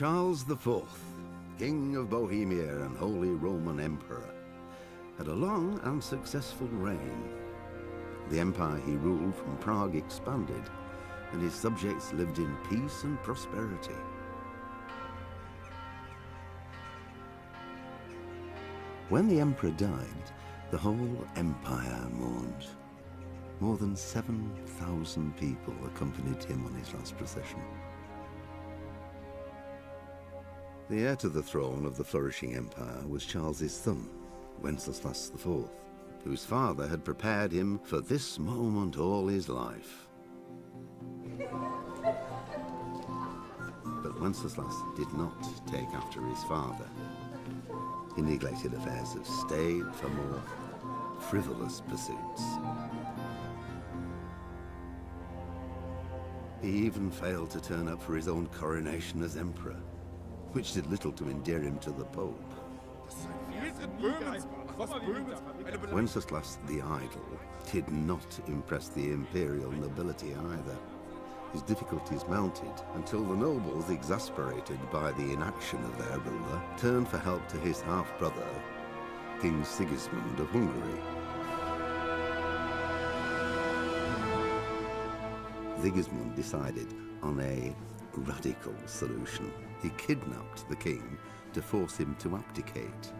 Charles IV, King of Bohemia and Holy Roman Emperor, had a long and successful reign. The empire he ruled from Prague expanded, and his subjects lived in peace and prosperity. When the emperor died, the whole empire mourned. More than 7,000 people accompanied him on his last procession. The heir to the throne of the flourishing empire was Charles's son, Wenceslas IV, whose father had prepared him for this moment all his life. But Wenceslas did not take after his father. He neglected affairs of state for more frivolous pursuits. He even failed to turn up for his own coronation as emperor, which did little to endear him to the Pope. Wenceslas the Idle did not impress the imperial nobility either. His difficulties mounted until the nobles, exasperated by the inaction of their ruler, turned for help to his half-brother, King Sigismund of Hungary. Sigismund decided on a radical solution. He kidnapped the king to force him to abdicate,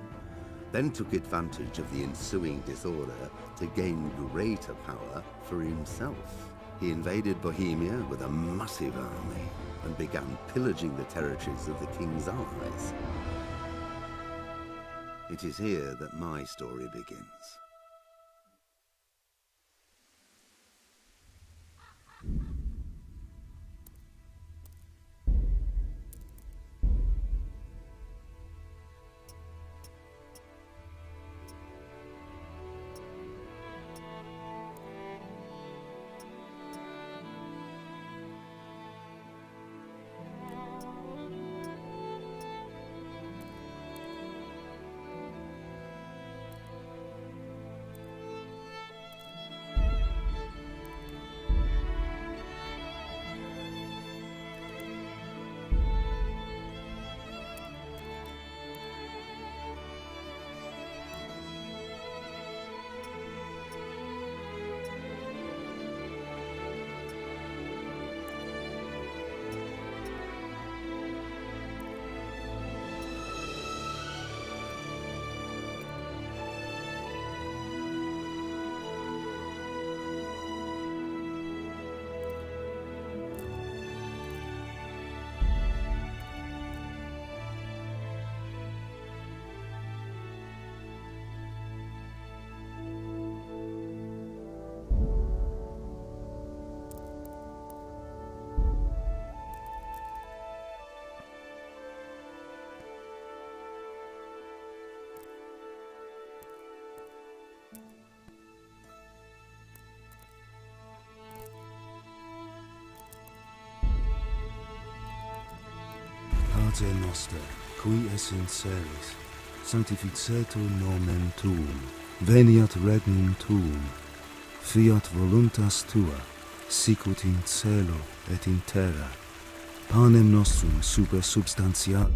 then took advantage of the ensuing disorder to gain greater power for himself. He invaded Bohemia with a massive army and began pillaging the territories of the king's allies. It is here that my story begins. Pater noster, qui es in celis, sanctificetur nomen tuum, veniat regnum tuum, fiat voluntas tua, sicut in cielo et in terra, panem nostrum super substantia.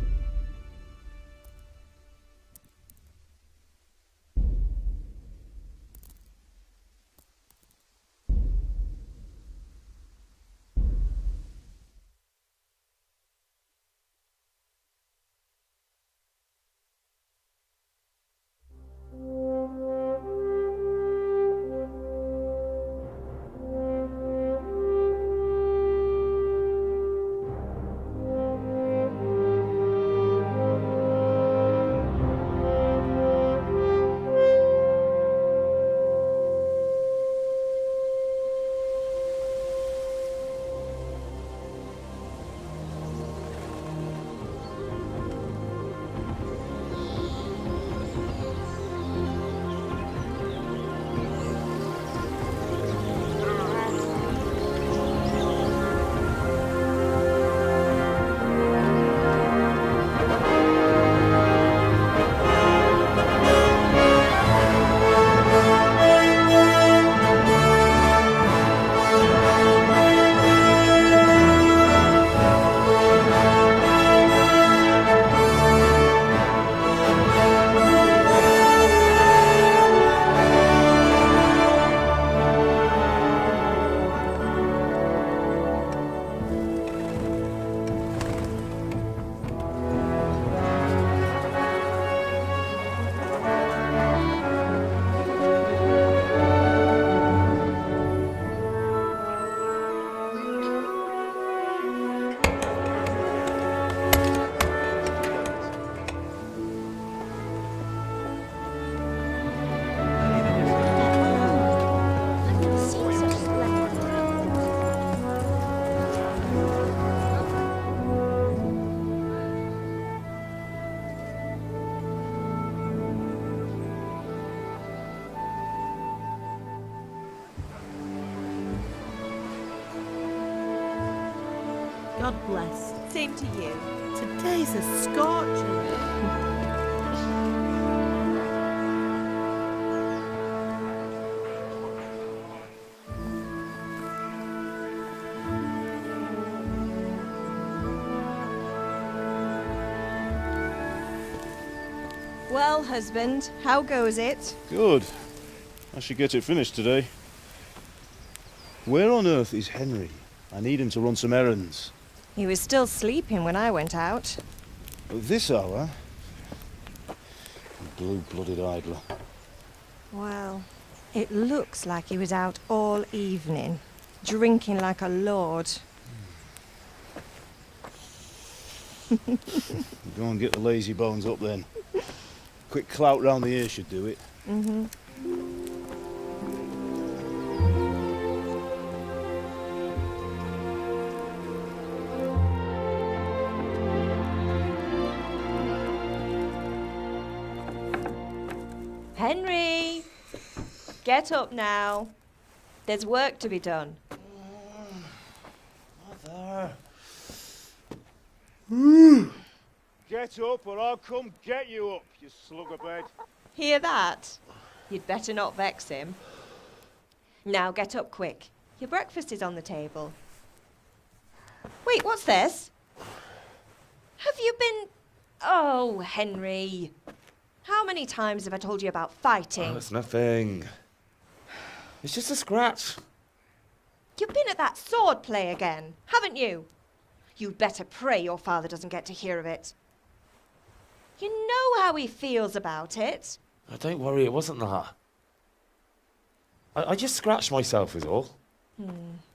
God bless. Same to you. Today's a scorcher. Well, husband, how goes it? Good. I should get it finished today. Where on earth is Henry? I need him to run some errands. He was still sleeping when I went out. At this hour? Blue-blooded idler. Well, it looks like he was out all evening, drinking like a lord. Go and get the lazy bones up then. Quick clout round the ear should do it. Mm-hmm. Henry! Get up now. There's work to be done. Mother. Get up or I'll come get you up, you slug of bed. Hear that? You'd better not vex him. Now get up quick. Your breakfast is on the table. Wait, what's this? Have you been... Oh, Henry. How many times have I told you about fighting? Oh, it's nothing. It's just a scratch. You've been at that sword play again, haven't you? You'd better pray your father doesn't get to hear of it. You know how he feels about it. Oh, don't worry, it wasn't that. I just scratched myself is all.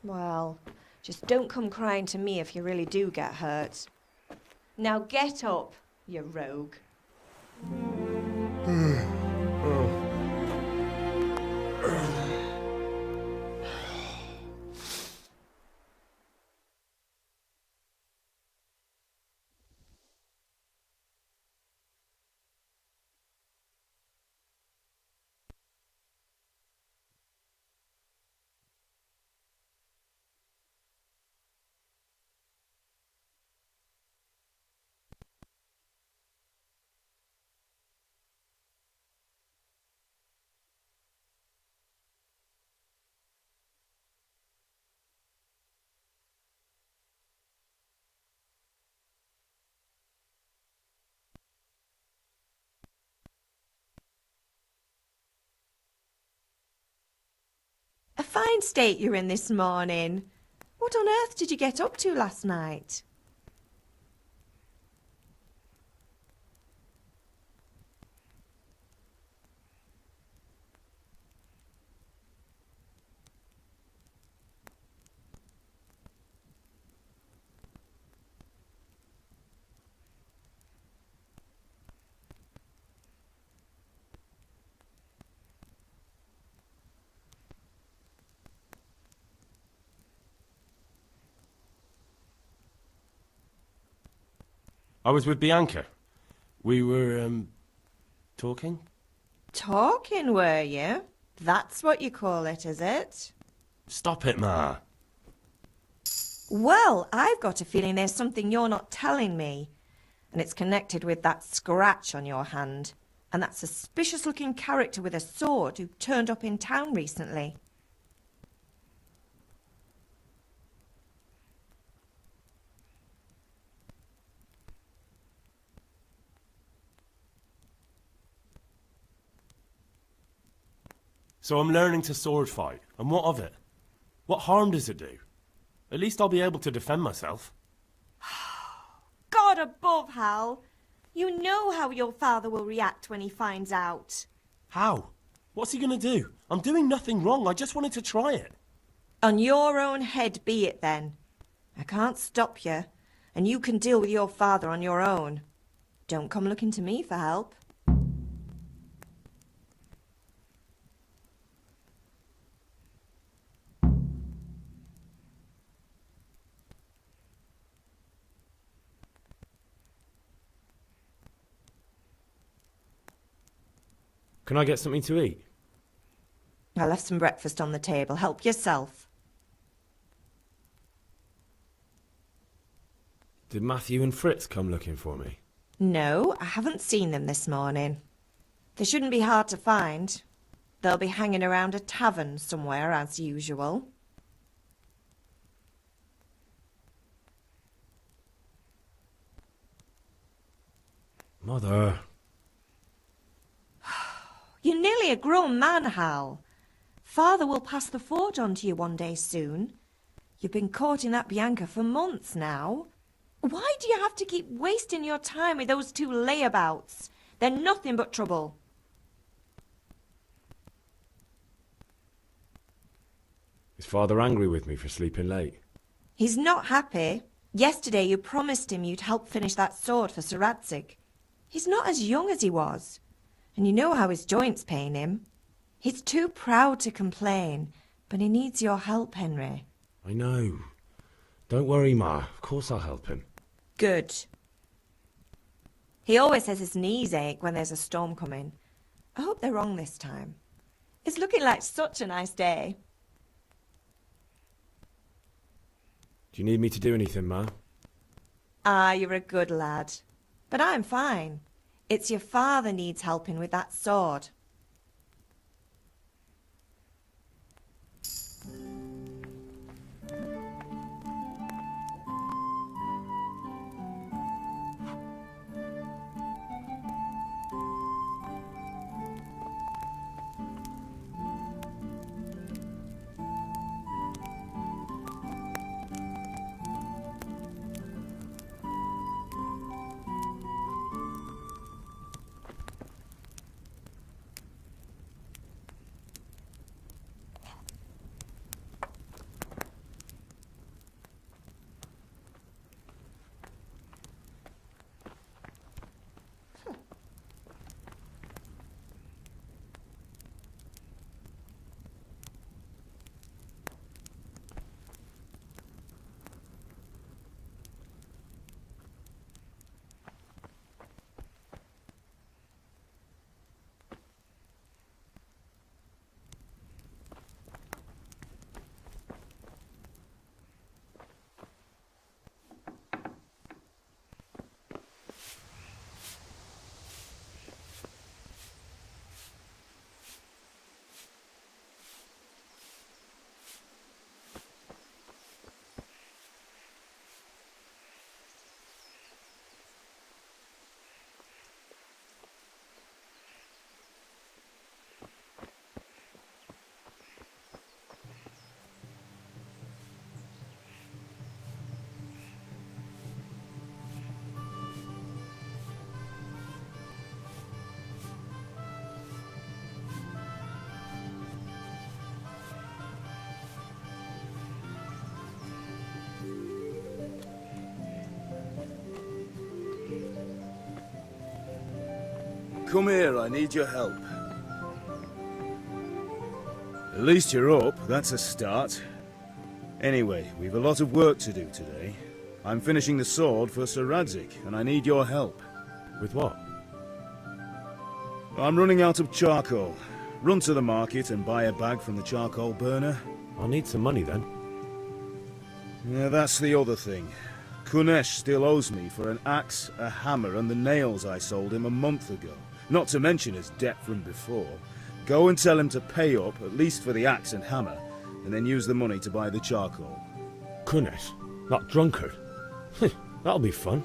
Well, just don't come crying to me if you really do get hurt. Now get up, you rogue. A fine state you're in this morning. What on earth did you get up to last night? I was with Bianca. We were, talking? Talking, were you? That's what you call it, is it? Stop it, Ma. Well, I've got a feeling there's something you're not telling me. And it's connected with that scratch on your hand. And that suspicious-looking character with a sword who turned up in town recently. So I'm learning to sword fight. And what of it? What harm does it do? At least I'll be able to defend myself. God above, Hal. You know how your father will react when he finds out. How? What's he gonna do? I'm doing nothing wrong. I just wanted to try it. On your own head be it then. I can't stop you, and you can deal with your father on your own. Don't come looking to me for help. Can I get something to eat? I left some breakfast on the table. Help yourself. Did Matthew and Fritz come looking for me? No, I haven't seen them this morning. They shouldn't be hard to find. They'll be hanging around a tavern somewhere as usual. Mother. You're nearly a grown man, Hal. Father will pass the forge on to you one day soon. You've been courting that Bianca for months now. Why do you have to keep wasting your time with those two layabouts? They're nothing but trouble. Is Father angry with me for sleeping late? He's not happy. Yesterday you promised him you'd help finish that sword for Sir Radzig. He's not as young as he was. And you know how his joints pain him. He's too proud to complain, but he needs your help, Henry. I know. Don't worry, Ma. Of course I'll help him. Good. He always says his knees ache when there's a storm coming. I hope they're wrong this time. It's looking like such a nice day. Do you need me to do anything, Ma? Ah, you're a good lad. But I'm fine. It's your father needs helping with that sword. Come here, I need your help. At least you're up, that's a start. Anyway, we've a lot of work to do today. I'm finishing the sword for Sir Radzig, and I need your help. With what? I'm running out of charcoal. Run to the market and buy a bag from the charcoal burner. I'll need some money then. Yeah, that's the other thing. Kunesh still owes me for an axe, a hammer, and the nails I sold him a month ago. Not to mention his debt from before. Go and tell him to pay up, at least for the axe and hammer, and then use the money to buy the charcoal. Kunesh? That drunkard? That'll be fun.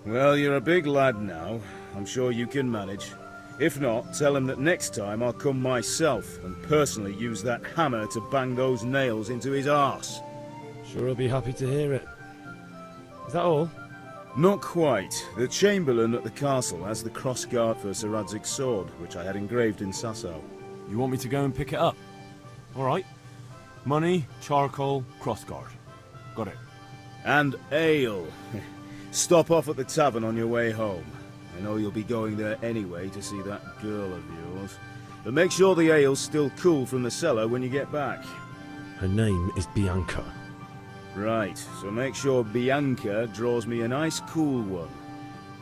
Well, you're a big lad now. I'm sure you can manage. If not, tell him that next time I'll come myself and personally use that hammer to bang those nails into his arse. Sure he'll be happy to hear it. Is that all? Not quite. The Chamberlain at the castle has the crossguard for Sir Radzig's sword, which I had engraved in Sasau. You want me to go and pick it up? Alright. Money, charcoal, crossguard. Got it. And ale. Stop off at the tavern on your way home. I know you'll be going there anyway to see that girl of yours. But make sure the ale's still cool from the cellar when you get back. Her name is Bianca. Right, so make sure Bianca draws me a nice cool one.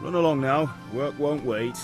Run along now, work won't wait.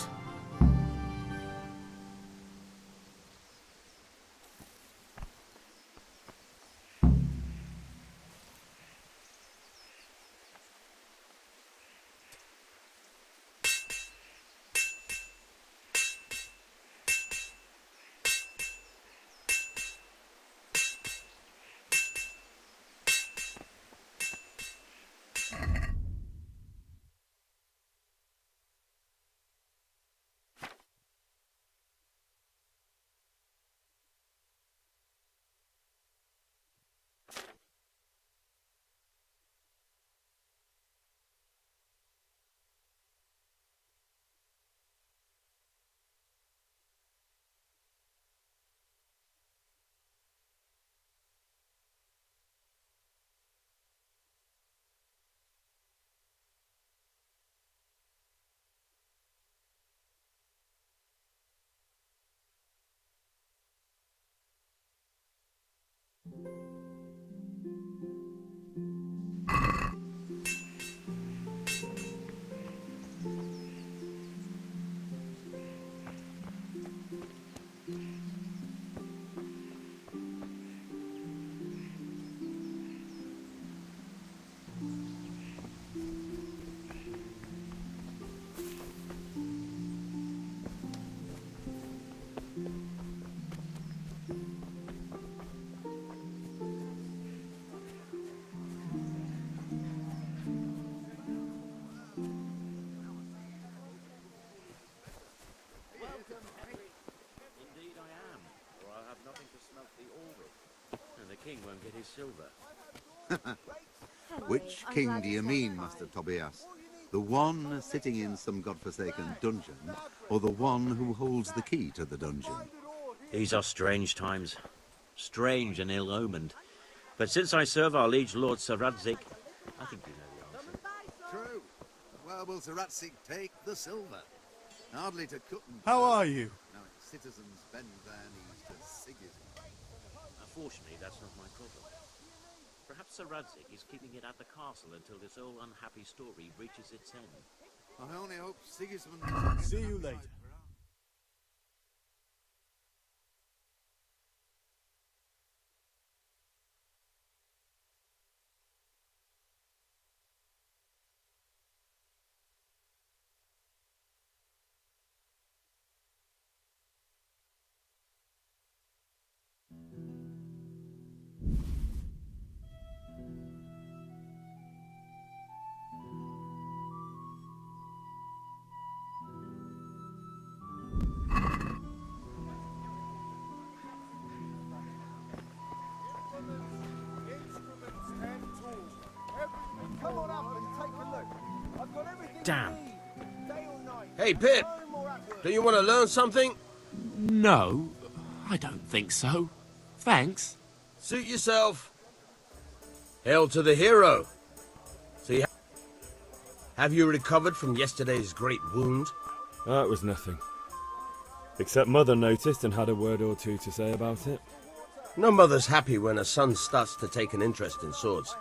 won't get his silver. Which king do you mean, Master Tobias? The one sitting in some godforsaken dungeon, or the one who holds the key to the dungeon? These are strange times. Strange and ill-omened. But since I serve our liege lord Sir Radzik, I think you know the answer. True. Where will Sir Ratzik take the silver? Hardly to cut and... How are you? Now citizens bend their knees to Sigismund. Unfortunately, that's not my problem. Perhaps Sir Radzik is keeping it at the castle until this old unhappy story reaches its end. I only hope Sigismund... See you later. Damn. Hey, Pip! Do you want to learn something? No, I don't think so. Thanks. Suit yourself. Hail to the hero. See, have you recovered from yesterday's great wound? That was nothing. Except Mother noticed and had a word or two to say about it. No mother's happy when a son starts to take an interest in swords.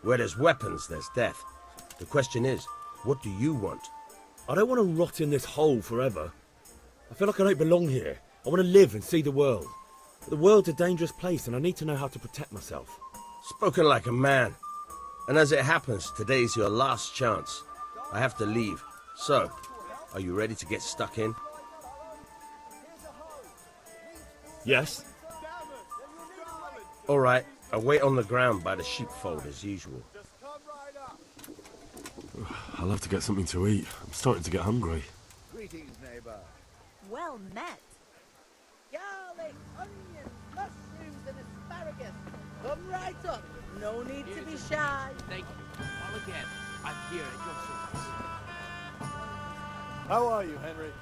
Where there's weapons, there's death. The question is, what do you want? I don't want to rot in this hole forever. I feel like I don't belong here. I want to live and see the world. But the world's a dangerous place and I need to know how to protect myself. Spoken like a man. And as it happens, today's your last chance. I have to leave. So, are you ready to get stuck in? Yes. All right, I'll wait on the ground by the sheepfold as usual. I'll have to get something to eat. I'm starting to get hungry. Greetings, neighbour. Well met. Garlic, onions, mushrooms and asparagus. Come right up. No need to be shy. Thank you. All again. I'm here at your service. How are you, Henry?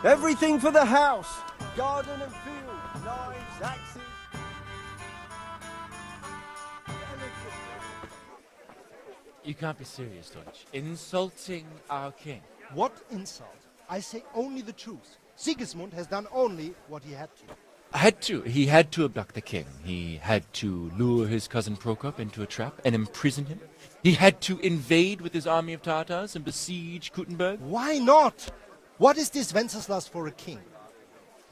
Everything for the house! Garden and field, knives, axes. You can't be serious, Deutsch. Insulting our king. What insult? I say only the truth. Sigismund has done only what he had to. He had to abduct the king. He had to lure his cousin Prokop into a trap and imprison him. He had to invade with his army of Tatars and besiege Kuttenberg. Why not? What is this Wenceslas for a king?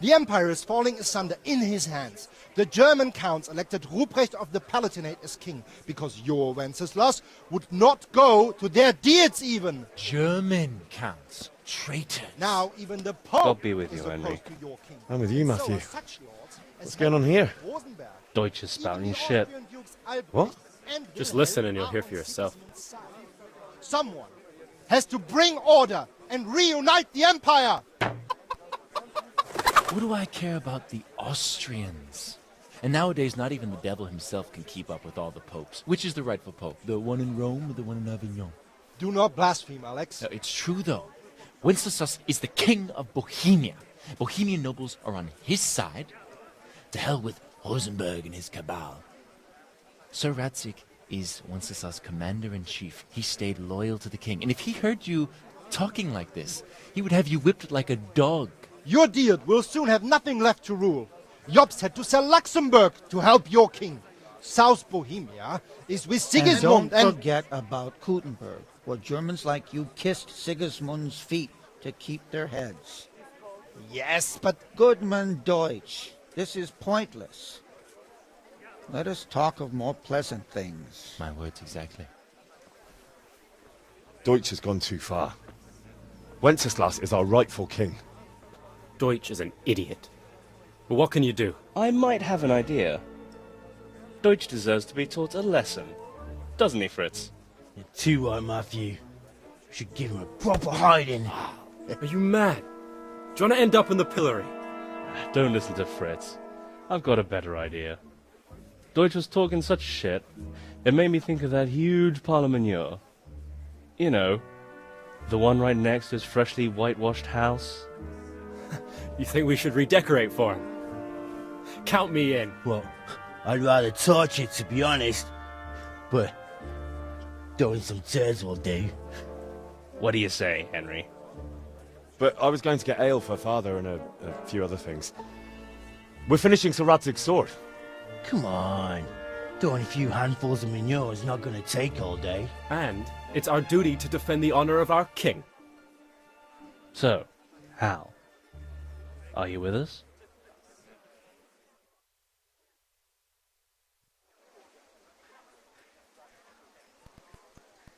The empire is falling asunder in his hands. The German counts elected Ruprecht of the Palatinate as king because your Wenceslas would not go to their deeds even. German counts. Traitors. Now even the Pope God be with is you, Henry. opposed to your king. I'm with you, Matthew. So are such lords as What's going on here? Rosenberg. Deutsch is spouting Even the shit. Austrian Dukes Albrecht What? and Just Wilhelm listen and you'll are hear on for yourself. Sigismund's side. Someone has to bring order and reunite the empire. What do I care about the Austrians? And nowadays, not even the devil himself can keep up with all the popes. Which is the rightful pope? The one in Rome or the one in Avignon? Do not blaspheme, Alex. No, it's true, though. Wenceslas is the king of Bohemia. Bohemian nobles are on his side. To hell with Rosenberg and his cabal. Sir Radzik is Wenceslas' commander-in-chief. He stayed loyal to the king. And if he heard you talking like this, he would have you whipped like a dog. Your Diet will soon have nothing left to rule. Jobst had to sell Luxembourg to help your king. South Bohemia is with Sigismund and don't forget about Kuttenberg, where Germans like you kissed Sigismund's feet to keep their heads. Yes, but... Goodman Deutsch, this is pointless. Let us talk of more pleasant things. My words exactly. Deutsch has gone too far. Wenceslas is our rightful king. Deutsch is an idiot. But what can you do? I might have an idea. Deutsch deserves to be taught a lesson. Doesn't he, Fritz? You're too right, Matthew. We should give him a proper hiding. Are you mad? Do you want to end up in the pillory? Don't listen to Fritz. I've got a better idea. Deutsch was talking such shit, it made me think of that huge pile of manure. You know, the one right next to his freshly whitewashed house. You think we should redecorate for him? Count me in. Well, I'd rather torch it, to be honest. But throwing some turds will do. What do you say, Henry? But I was going to get ale for Father and a few other things. We're finishing Sir Radzig's sword. Come on. Throwing a few handfuls of manure is not going to take all day. And it's our duty to defend the honor of our king. So, Hal, are you with us?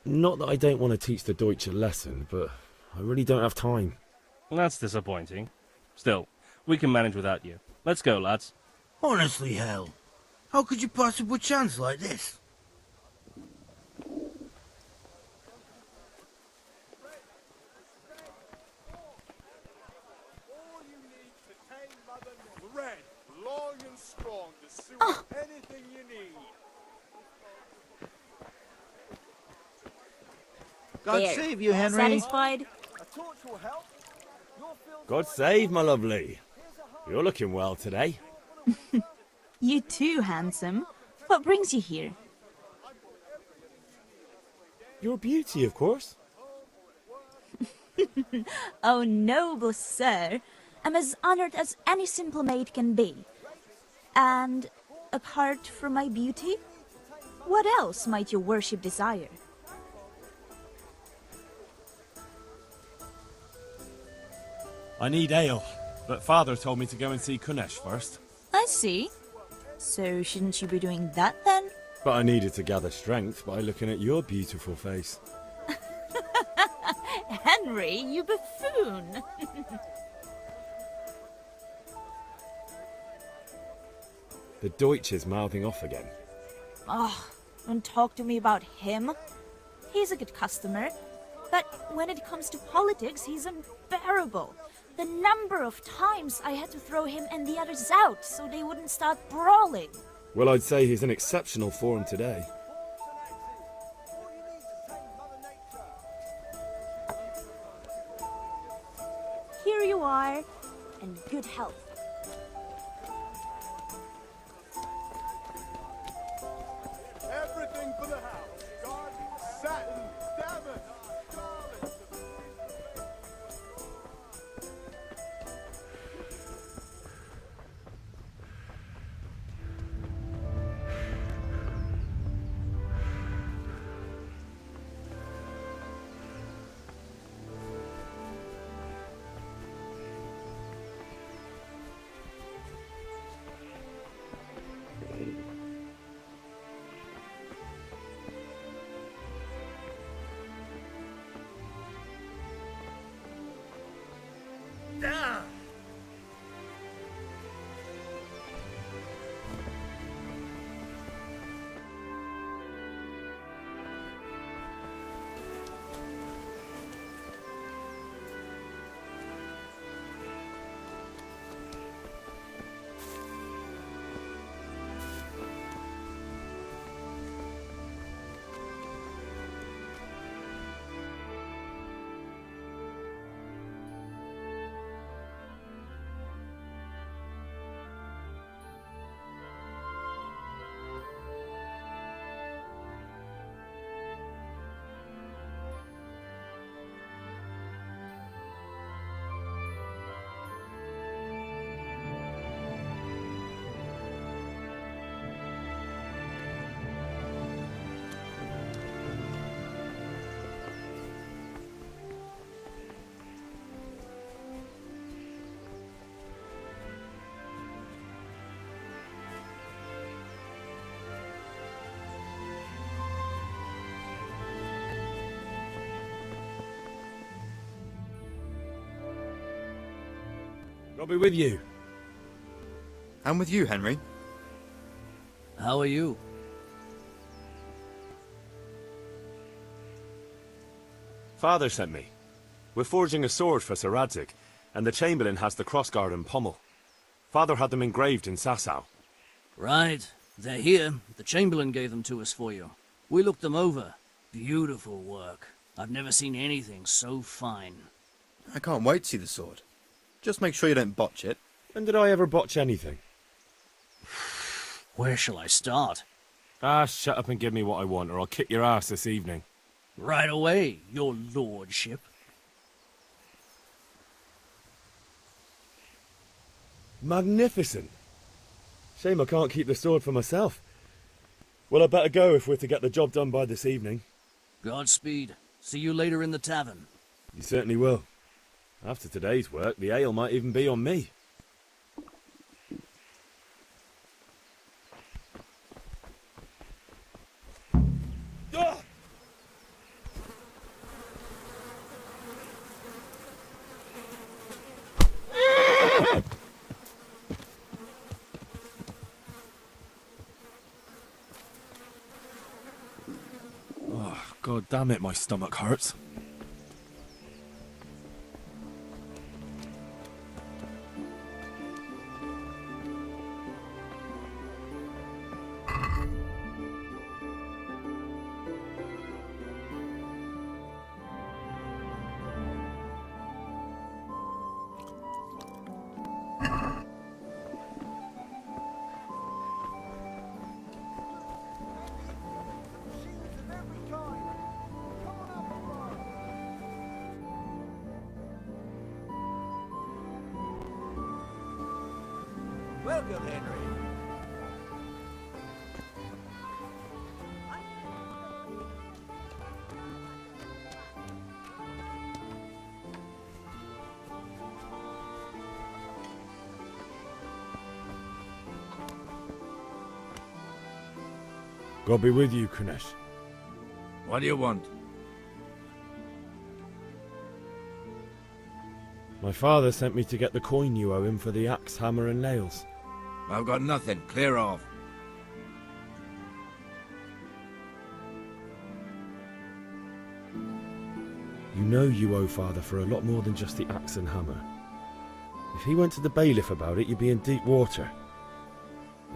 Not that I don't want to teach the Deutsch a lesson, but I really don't have time. That's disappointing. Still, we can manage without you. Let's go, lads. Honestly, Hal, how could you possibly chance like this? Red, long and strong to suit anything you need. God save you, Henry. Satisfied? A torch will help. God save, my lovely. You're looking well today. You too, handsome. What brings you here? Your beauty, of course. Oh, noble sir. I'm as honored as any simple maid can be. And apart from my beauty, what else might your worship desire? I need ale, but Father told me to go and see Kunesh first. I see. So shouldn't you be doing that then? But I needed to gather strength by looking at your beautiful face. Henry, you buffoon! The Deutsch is mouthing off again. Oh, don't talk to me about him. He's a good customer, but when it comes to politics, he's unbearable. The number of times I had to throw him and the others out so they wouldn't start brawling. Well, I'd say he's in exceptional form today. Here you are, and good health. Everything for the house. Garden, satin, damask, scarlet. I'll be with you. I'm with you, Henry. How are you? Father sent me. We're forging a sword for Sir Radzik. and the Chamberlain has the crossguard and pommel. Father had them engraved in Sasau. Right. They're here. The Chamberlain gave them to us for you. We looked them over. Beautiful work. I've never seen anything so fine. I can't wait to see the sword. Just make sure you don't botch it. When did I ever botch anything? Where shall I start? Ah, shut up and give me what I want, or I'll kick your ass this evening. Right away, your lordship. Magnificent. Shame I can't keep the sword for myself. Well, I better go if we're to get the job done by this evening. Godspeed. See you later in the tavern. You certainly will. After today's work, the ale might even be on me. Oh, God damn it, my stomach hurts. Welcome, Henry. God be with you, Kunesh. What do you want? My father sent me to get the coin you owe him for the axe, hammer and nails. I've got nothing. Clear off. You know you owe father for a lot more than just the axe and hammer. If he went to the bailiff about it, you'd be in deep water.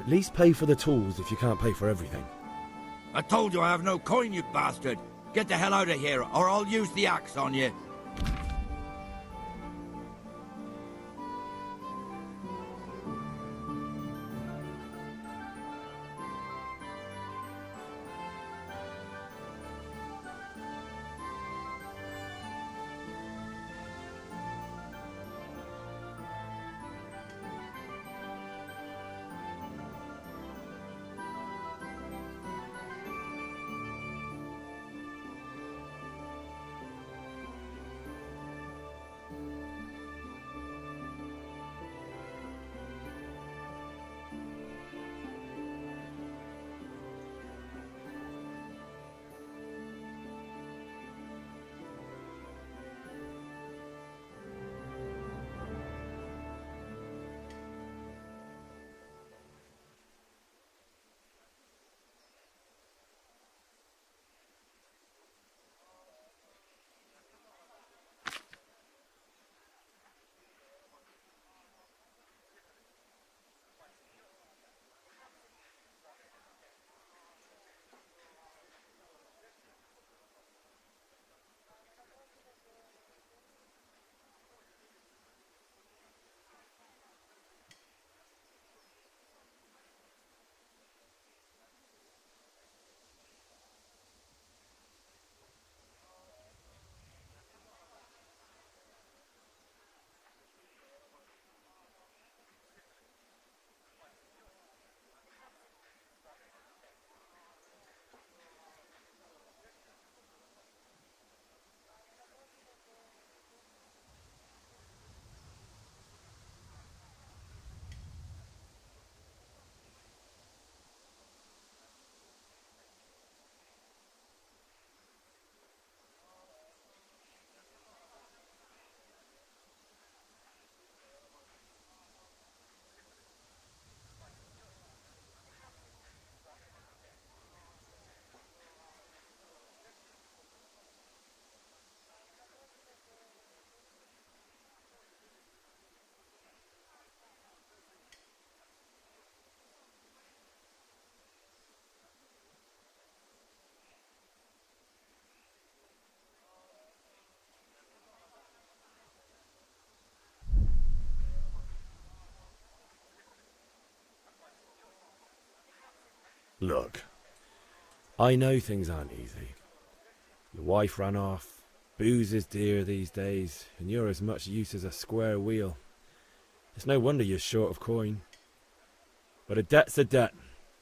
At least pay for the tools if you can't pay for everything. I told you I have no coin, you bastard. Get the hell out of here, or I'll use the axe on you. Look, I know things aren't easy. Your wife ran off, booze is dear these days, and you're as much use as a square wheel. It's no wonder you're short of coin. But a debt's a debt,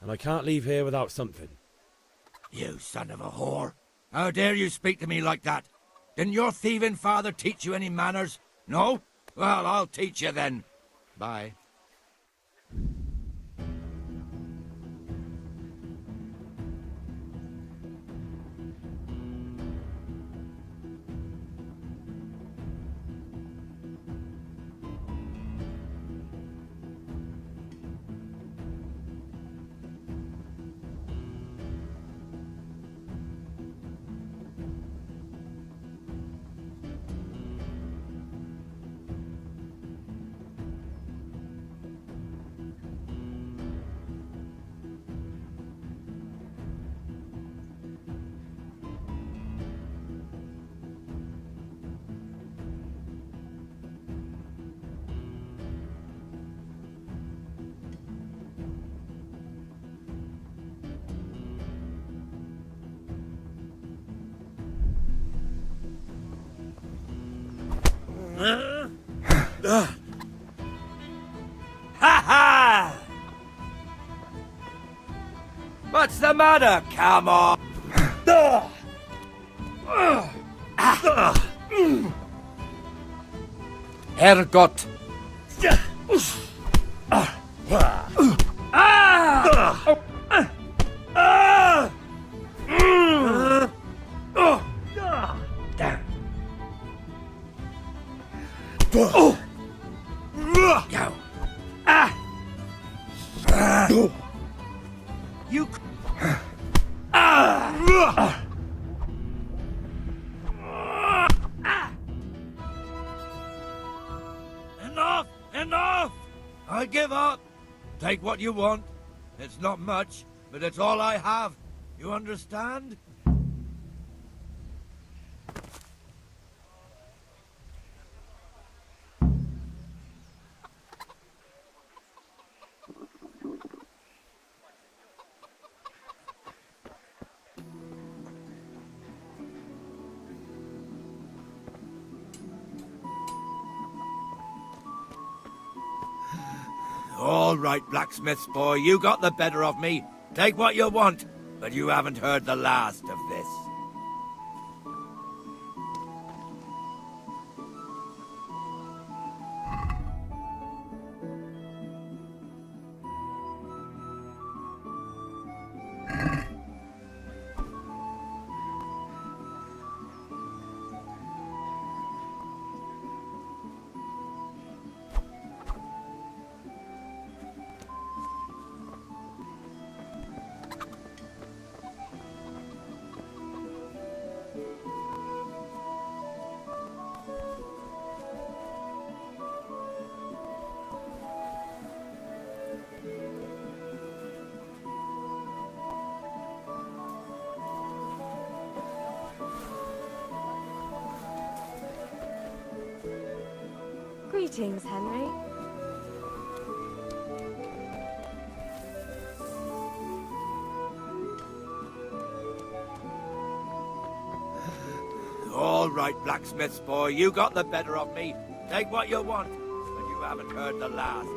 and I can't leave here without something. You son of a whore! How dare you speak to me like that? Didn't your thieving father teach you any manners? No? Well, I'll teach you then. Bye. Ha ha! What's the matter? Come on! Herrgott! You... Enough! Enough! I give up. Take what you want. It's not much, but it's all I have. You understand? All right, blacksmith's boy, you got the better of me. Take what you want, but you haven't heard the last of this. Greetings, Henry. All right, blacksmith's boy, you got the better of me. Take what you want, but you haven't heard the last.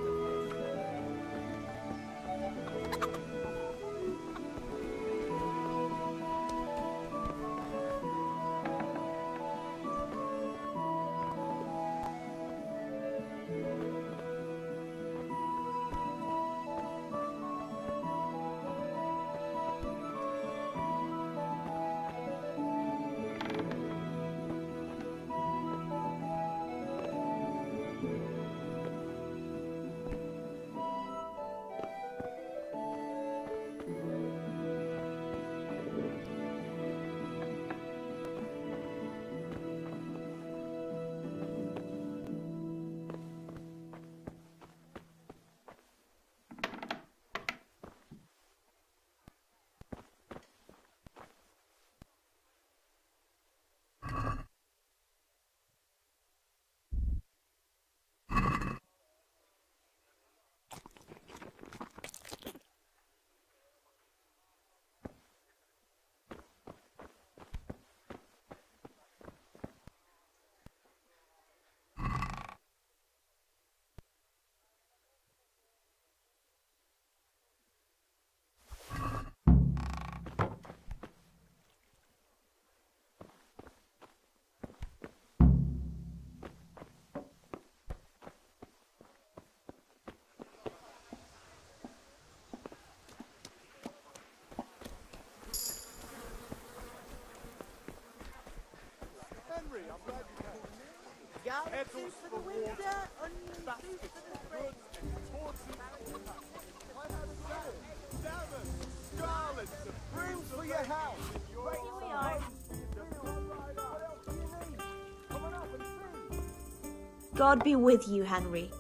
Galaxies for the winter, onions for the spring. Garlands and brooms for your house. Here we are. God be with you, Henry.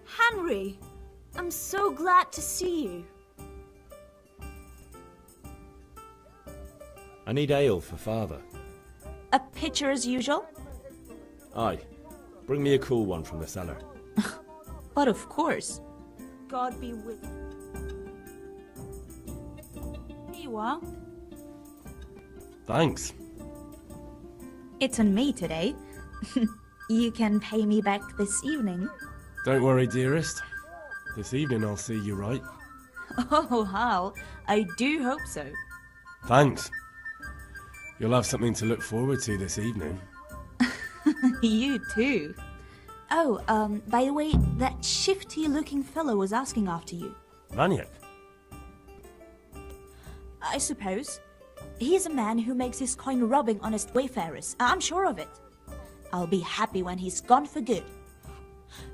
Henry! I'm so glad to see you. I need ale for father. A pitcher as usual? Aye. Bring me a cool one from the cellar. But of course. God be with you. Here you are. Thanks. It's on me today. You can pay me back this evening. Don't worry, dearest. This evening I'll see you right. Oh, Hal, I do hope so. Thanks. You'll have something to look forward to this evening. You too. Oh, by the way, that shifty-looking fellow was asking after you. Vaniak? I suppose. He's a man who makes his coin robbing honest wayfarers. I'm sure of it. I'll be happy when he's gone for good.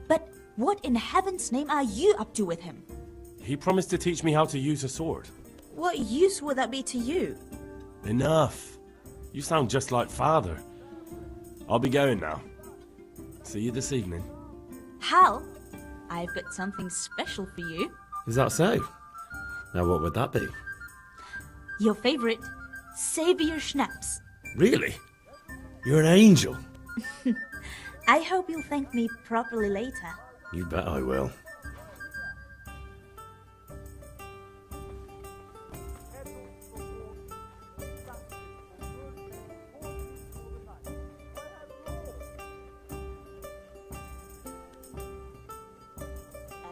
But what in heaven's name are you up to with him? He promised to teach me how to use a sword. What use would that be to you? Enough. You sound just like father. I'll be going now. See you this evening. Hal, I've got something special for you. Is that so? Now what would that be? Your favorite Savior Schnapps. Really? You're an angel. I hope you'll thank me properly later. You bet I will.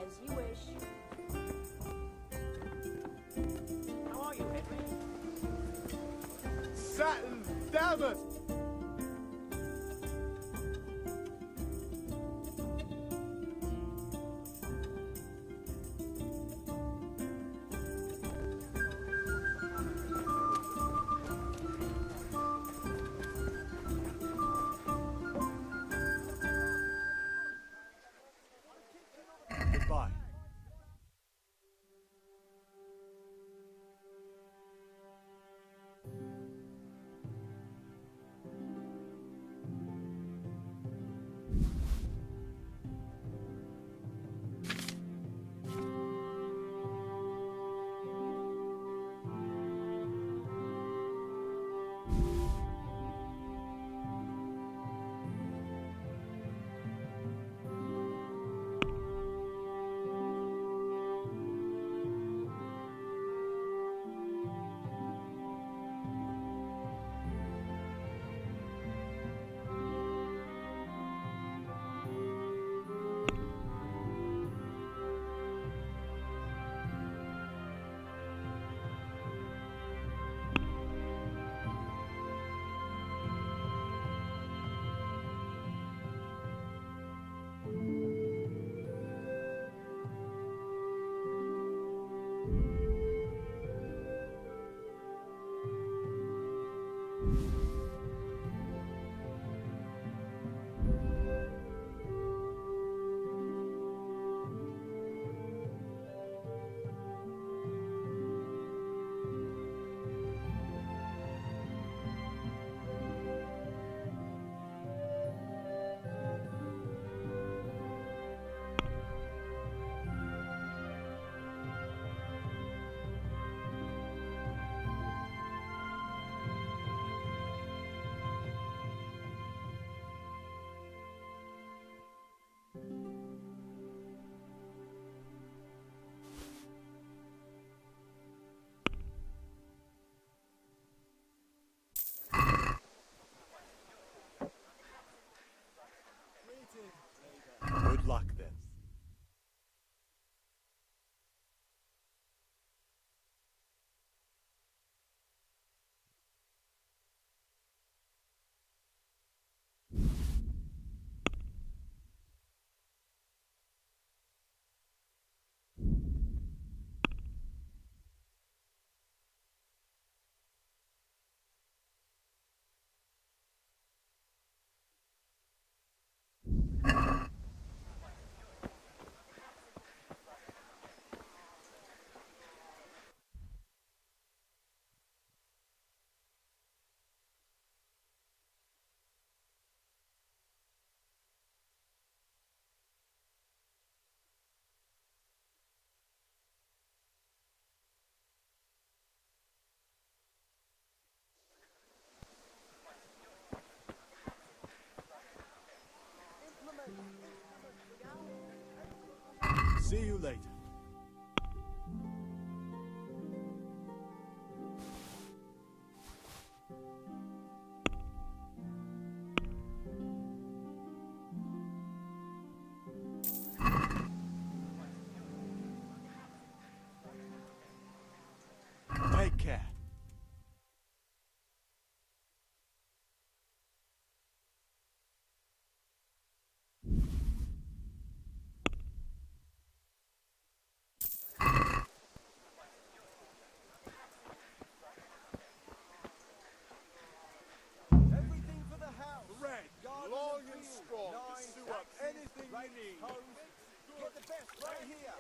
As you wish. How are you, Henry? Saturn, damn it! Goodbye. See you later. Take care. Everything for the house. Red, long and strong. Sew up anything you need. Get the best right here.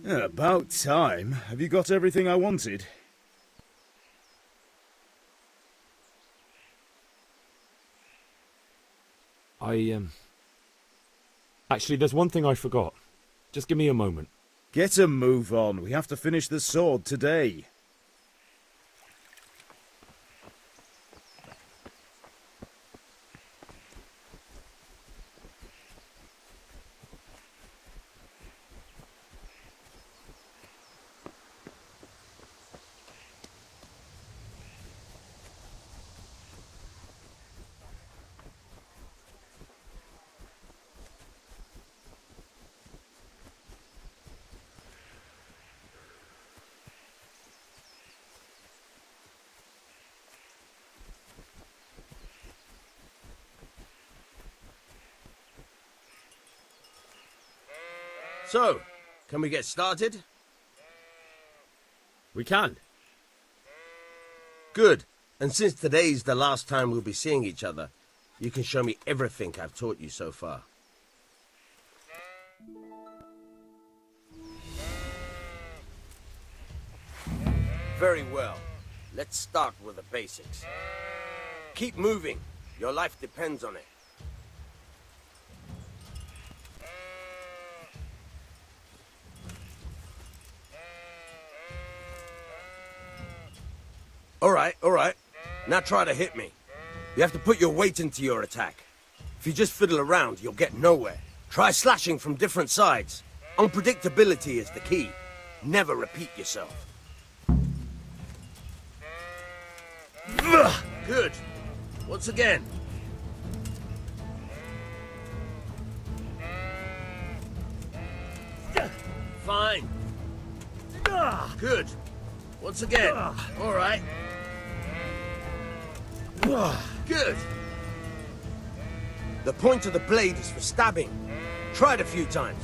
About time. Have you got everything I wanted? Actually, there's one thing I forgot. Just give me a moment. Get a move on. We have to finish the sword today. So, can we get started? We can. Good. And since today's the last time we'll be seeing each other, you can show me everything I've taught you so far. Very well. Let's start with the basics. Keep moving. Your life depends on it. All right. Now try to hit me. You have to put your weight into your attack. If you just fiddle around, you'll get nowhere. Try slashing from different sides. Unpredictability is the key. Never repeat yourself. Good. Once again. Fine. Good. Once again. All right. Good. The point of the blade is for stabbing. Try it a few times.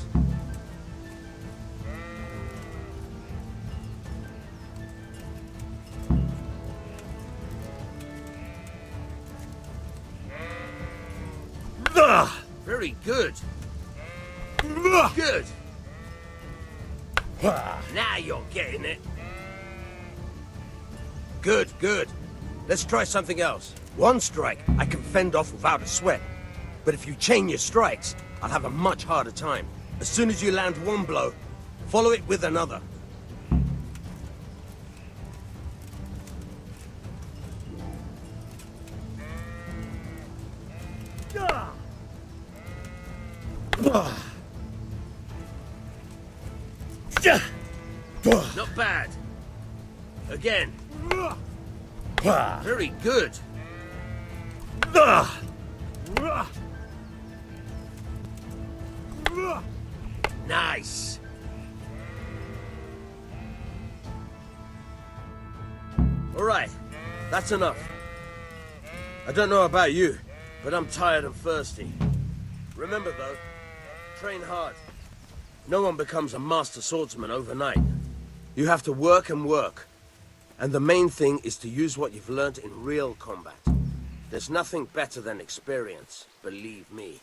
Very good. Good. Now you're getting it. Good, good. Let's try something else. One strike, I can fend off without a sweat. But if you chain your strikes, I'll have a much harder time. As soon as you land one blow, follow it with another. Not bad. Again. Very good. Nice. All right, that's enough. I don't know about you, but I'm tired and thirsty. Remember though, train hard. No one becomes a master swordsman overnight. You have to work and work. And the main thing is to use what you've learned in real combat. There's nothing better than experience, believe me.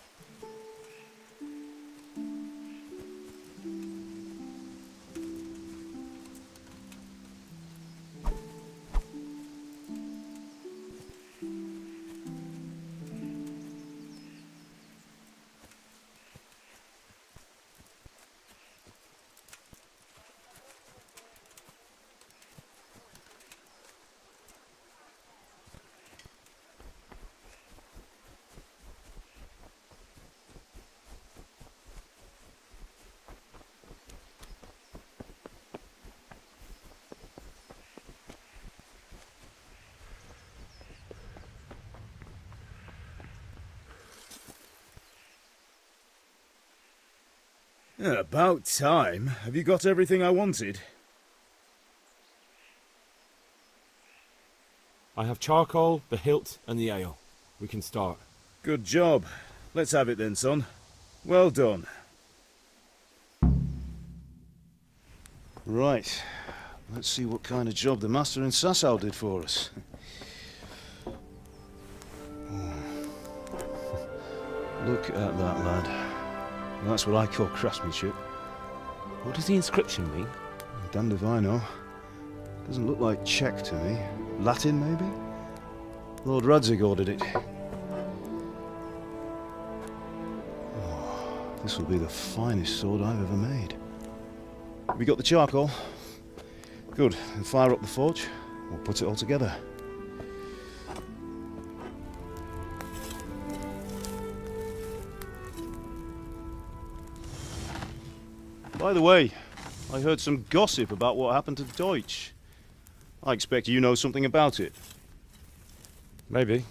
Yeah, about time. Have you got everything I wanted? I have charcoal, the hilt, and the ale. We can start. Good job. Let's have it then, son. Well done. Right. Let's see what kind of job the master in Sasau did for us. Look at that, lad. That's what I call craftsmanship. What does the inscription mean? Damned if I know. Doesn't look like Czech to me. Latin, maybe? Lord Radzig ordered it. Oh, this will be the finest sword I've ever made. Have we got the charcoal? Good. Then fire up the forge. We'll put it all together. By the way, I heard some gossip about what happened to Deutsch. I expect you know something about it. Maybe.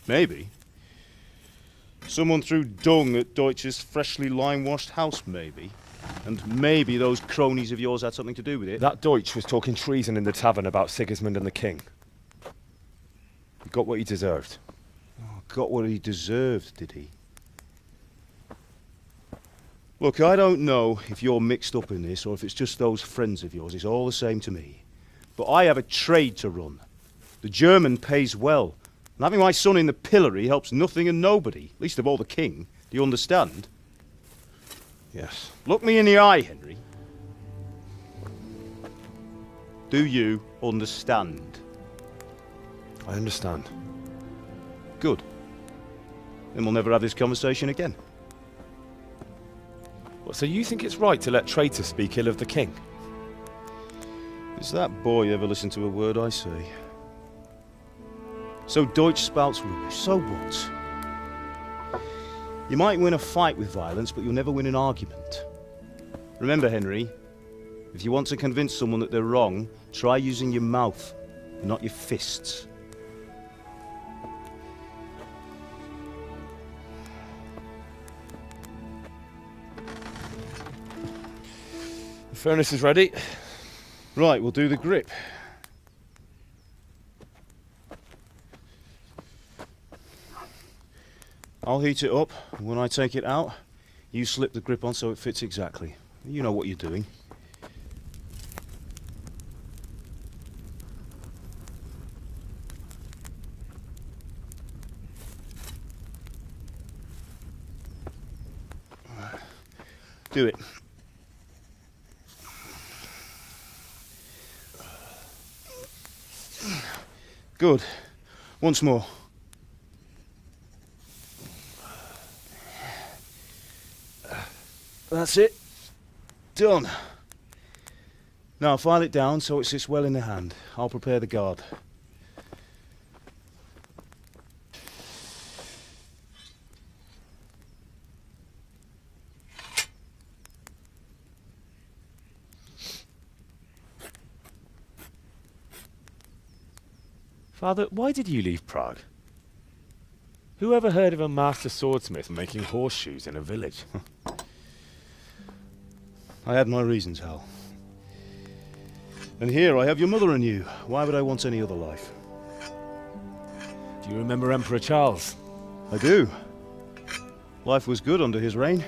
Maybe? Someone threw dung at Deutsch's freshly lime-washed house, maybe? And maybe those cronies of yours had something to do with it? That Deutsch was talking treason in the tavern about Sigismund and the king. He got what he deserved. Oh, got what he deserved, did he? Look, I don't know if you're mixed up in this or if it's just those friends of yours. It's all the same to me. But I have a trade to run. The German pays well. And having my son in the pillory helps nothing and nobody, least of all the king. Do you understand? Yes. Look me in the eye, Henry. Do you understand? I understand. Good. Then we'll never have this conversation again. So you think it's right to let traitors speak ill of the king? Does that boy ever listen to a word I say? So Deutsch spouts rubbish, so what? You might win a fight with violence, but you'll never win an argument. Remember, Henry, if you want to convince someone that they're wrong, try using your mouth, not your fists. The furnace is ready. Right, we'll do the grip. I'll heat it up, and when I take it out, you slip the grip on so it fits exactly. You know what you're doing. Do it. Good. Once more. That's it. Done. Now file it down so it sits well in the hand. I'll prepare the guard. Father, why did you leave Prague? Who ever heard of a master swordsmith making horseshoes in a village? I had my reasons, Hal. And here I have your mother and you. Why would I want any other life? Do Do you remember Emperor Charles? I do. Life was good under his reign.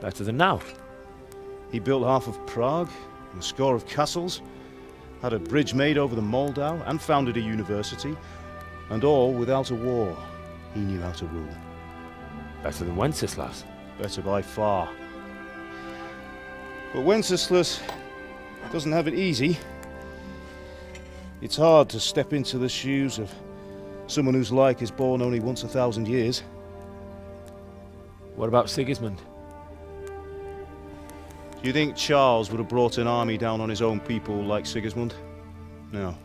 Better than now. He built half of Prague, and a score of castles, had a bridge made over the Moldau, and founded a university, and all without a war. He knew how to rule. Better than Wenceslas. Better by far. But Wenceslas doesn't have it easy. It's hard to step into the shoes of someone whose like is born only once 1,000 years. What about Sigismund? Do you think Charles would have brought an army down on his own people like Sigismund? No.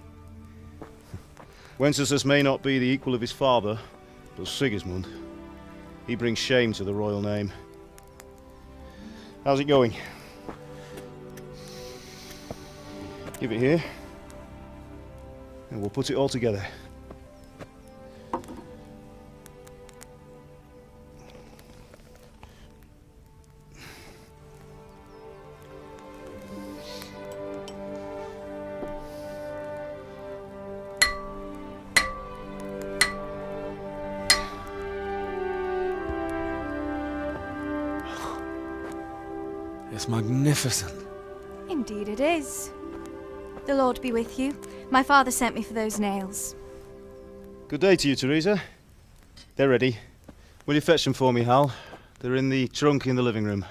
Wenceslas may not be the equal of his father, but Sigismund, he brings shame to the royal name. How's it going? Give it here, and we'll put it all together. It's magnificent. Indeed it is. The Lord be with you. My father sent me for those nails. Good day to you, Teresa. They're ready. Will you fetch them for me, Hal? They're in the trunk in the living room.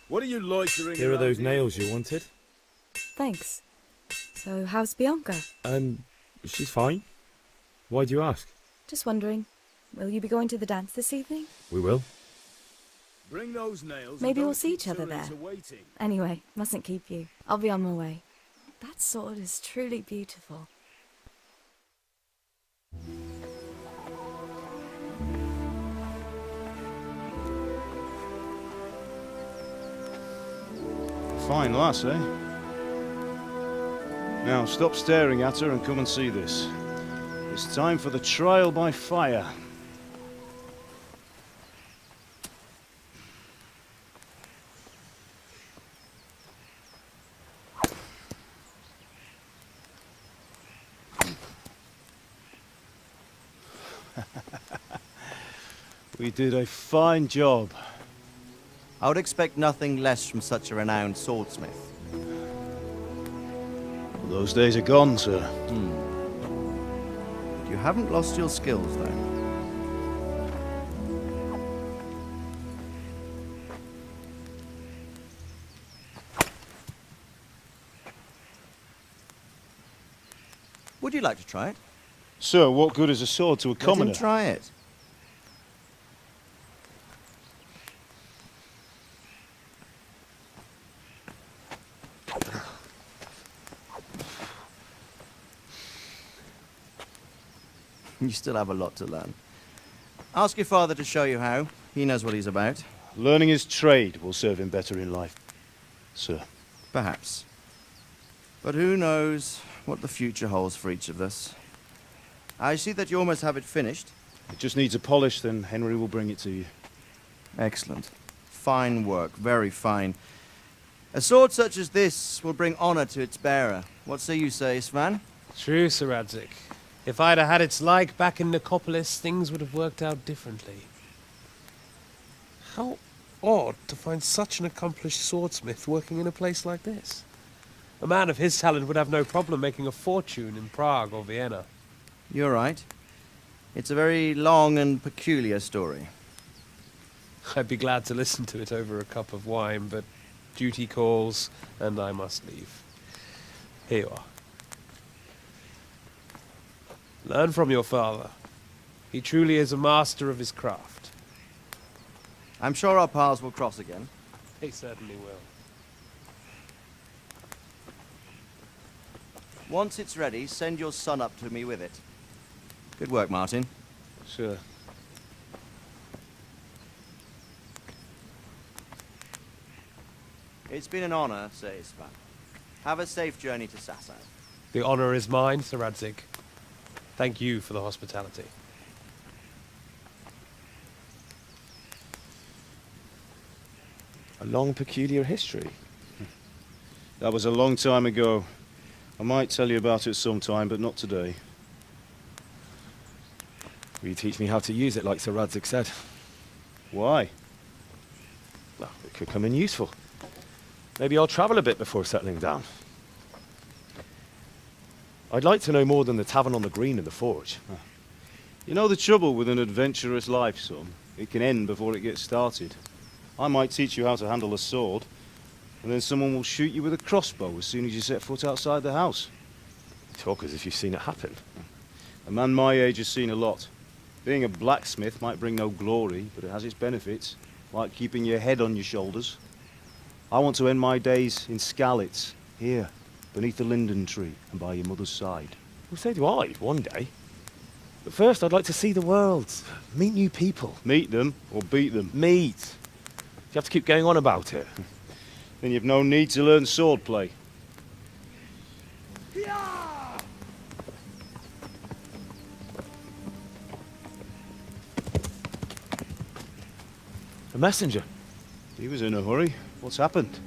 What are you loitering? Here are those nails you wanted. Thanks. So, how's Bianca? She's fine. Why do you ask? Just wondering, will you be going to the dance this evening? We will. Bring those nails. Maybe we'll see each other there. Waiting. Anyway, mustn't keep you. I'll be on my way. That sword is truly beautiful. Fine lass, eh? Now, stop staring at her and come and see this. It's time for the trial by fire. We did a fine job. I would expect nothing less from such a renowned swordsmith. Those days are gone, sir. But you haven't lost your skills, though. Would you like to try it? Sir, what good is a sword to a commoner? Let him try it. You still have a lot to learn. Ask your father to show you how. He knows what he's about. Learning his trade will serve him better in life, sir. Perhaps. But who knows what the future holds for each of us. I see that you almost have it finished. It just needs a polish, then Henry will bring it to you. Excellent. Fine work, very fine. A sword such as this will bring honor to its bearer. What say you, Svan? True, Sir Radzik. If I'd have had its like back in Nicopolis, things would have worked out differently. How odd to find such an accomplished swordsmith working in a place like this. A man of his talent would have no problem making a fortune in Prague or Vienna. You're right. It's a very long and peculiar story. I'd be glad to listen to it over a cup of wine, but duty calls, and I must leave. Here you are. Learn from your father. He truly is a master of his craft. I'm sure our paths will cross again. They certainly will. Once it's ready, send your son up to me with it. Good work, Martin. Sure. It's been an honor, says Svan. Have a safe journey to Sasau. The honor is mine, Sir Radzik. Thank you for the hospitality. A long, peculiar history. That was a long time ago. I might tell you about it sometime, but not today. Will you teach me how to use it like Sir Radzik said? Why? Well, it could come in useful. Maybe I'll travel a bit before settling down. I'd like to know more than the tavern on the green and the forge. You know the trouble with an adventurous life, son? It can end before it gets started. I might teach you how to handle a sword, and then someone will shoot you with a crossbow as soon as you set foot outside the house. You talk as if you've seen it happen. A man my age has seen a lot. Being a blacksmith might bring no glory, but it has its benefits, like keeping your head on your shoulders. I want to end my days in Skalitz, here, beneath the linden tree and by your mother's side. Well, so do I, one day. But first, I'd like to see the world, meet new people. Meet them or beat them? Meet. You have to keep going on about it. Then you've no need to learn swordplay. A messenger. He was in a hurry. What's happened?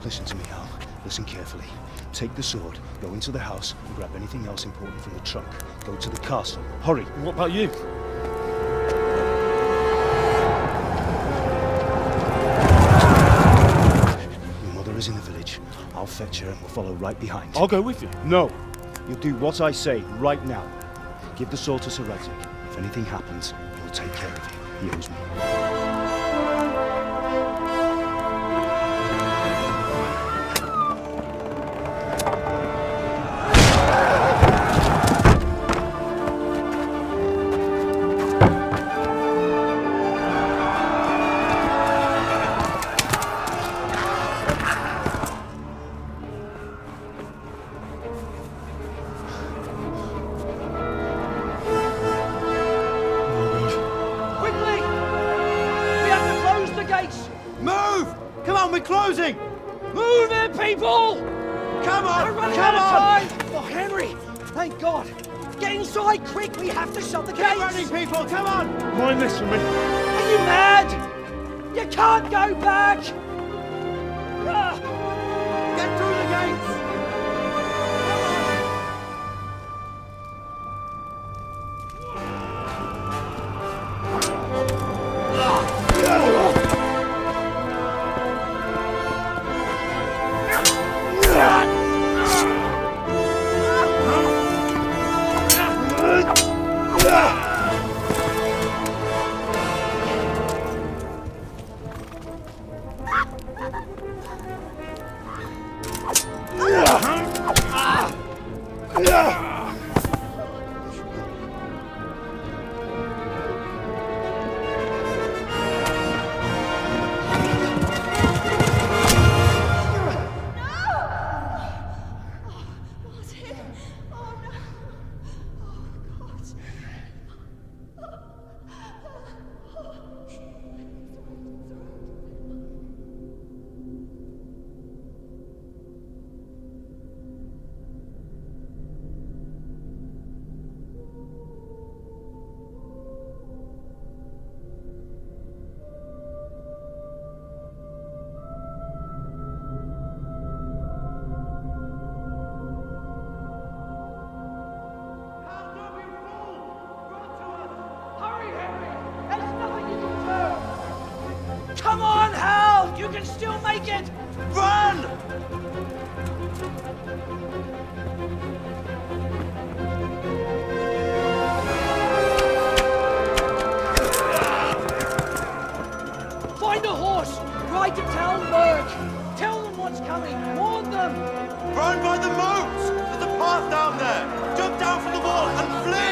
Listen to me, Al. Listen carefully. Take the sword, go into the house, and grab anything else important from the trunk. Go to the castle. Hurry! What about you? Your mother is in the village. I'll fetch her and we'll follow right behind. I'll go with you. No! You'll do what I say right now. Give the sword to Sir Radzik. If anything happens, he'll take care of it. He owes me. Move! Come on, we're closing! Move it, people! Come on! We're running Come out of on! time! Oh, Henry! Thank God! Get inside, quick! We have to shut the gates! Get running, people! Come on! Mind this for me. Are you mad? You can't go back! Ah! Get through the gates! Come on, Hal! You can still make it! Run! Find a horse! Ride to town, Merc! Tell them what's coming! Warn them! Run by the moat! There's a path down there! Jump down from the wall and flee!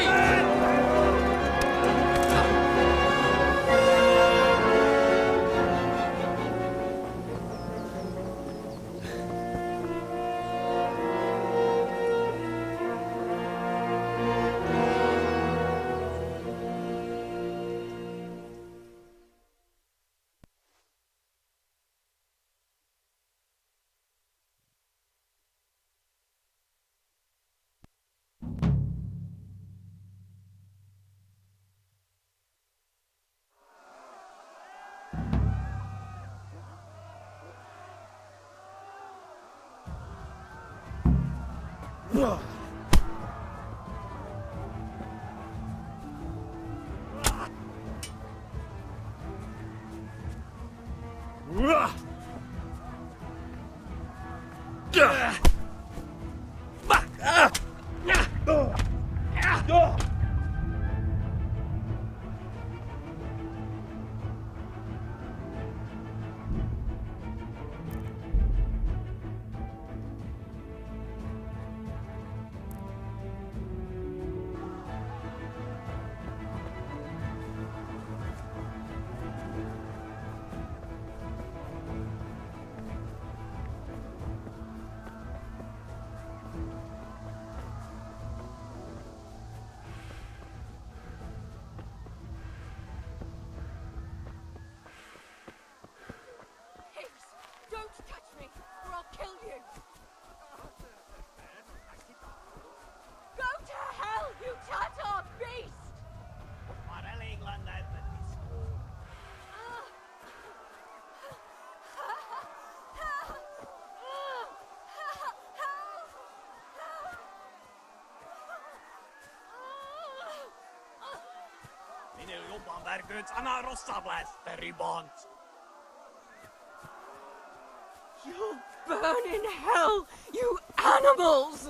You'll burn in hell, you animals!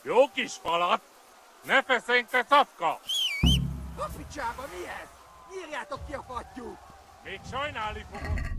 Jókis falat! Ne feszénk te szafka! A picsába mi ez? Nyírjátok ki a fattyút! Még sajnálni fogod!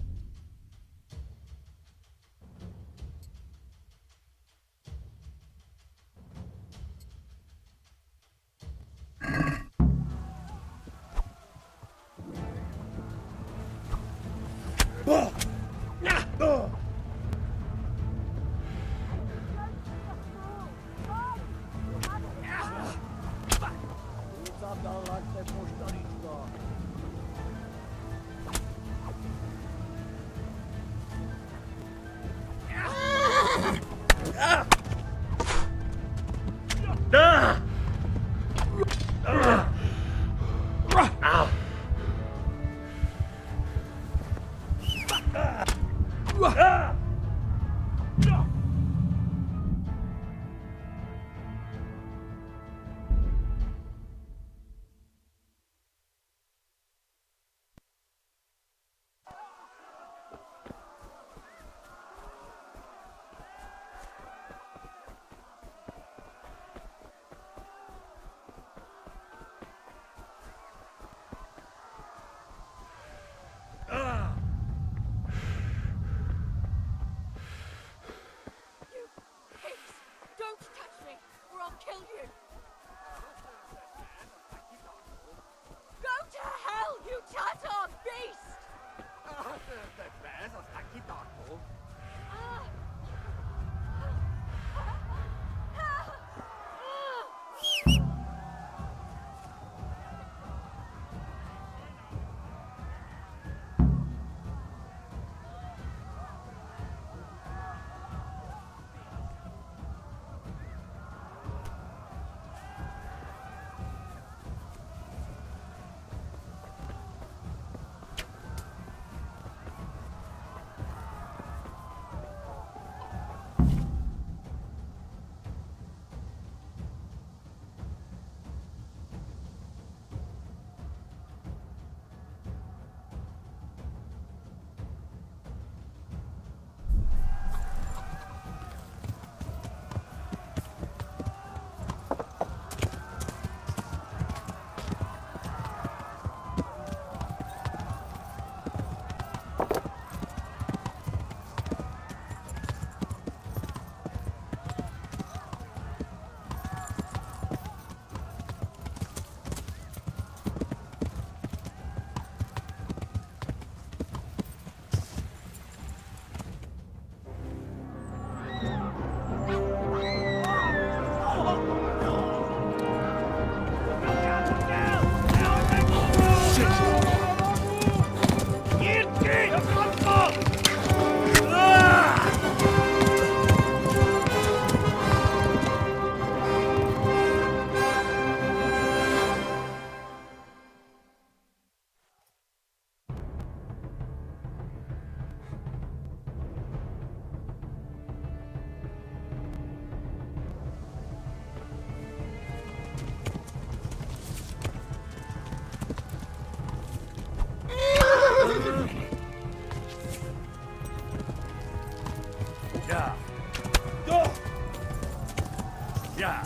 Yeah.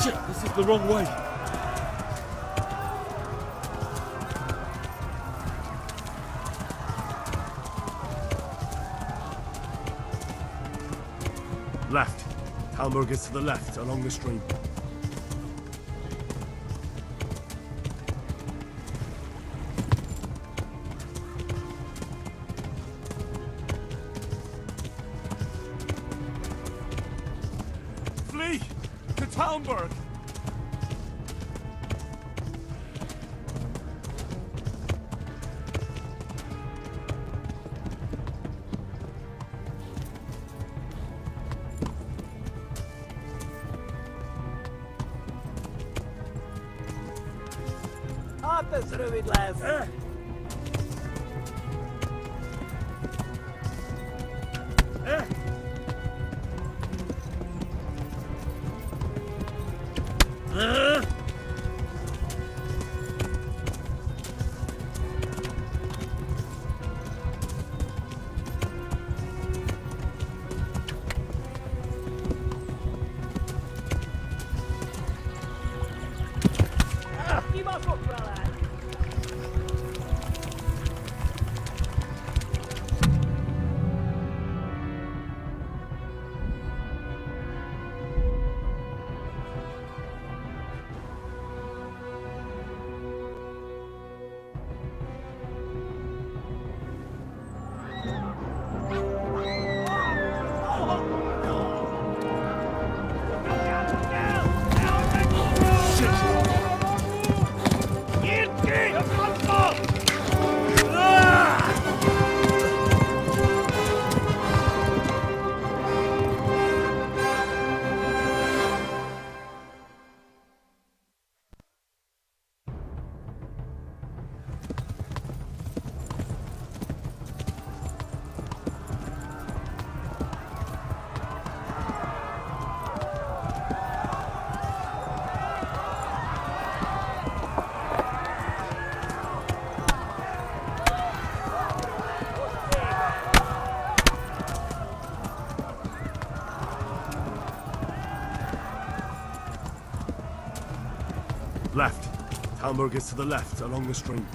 Shit, this is the wrong way. Left. Talmberg is to the left, along the stream. Flee! To Talmberg! Left. Talmberg is to the left, along the stream.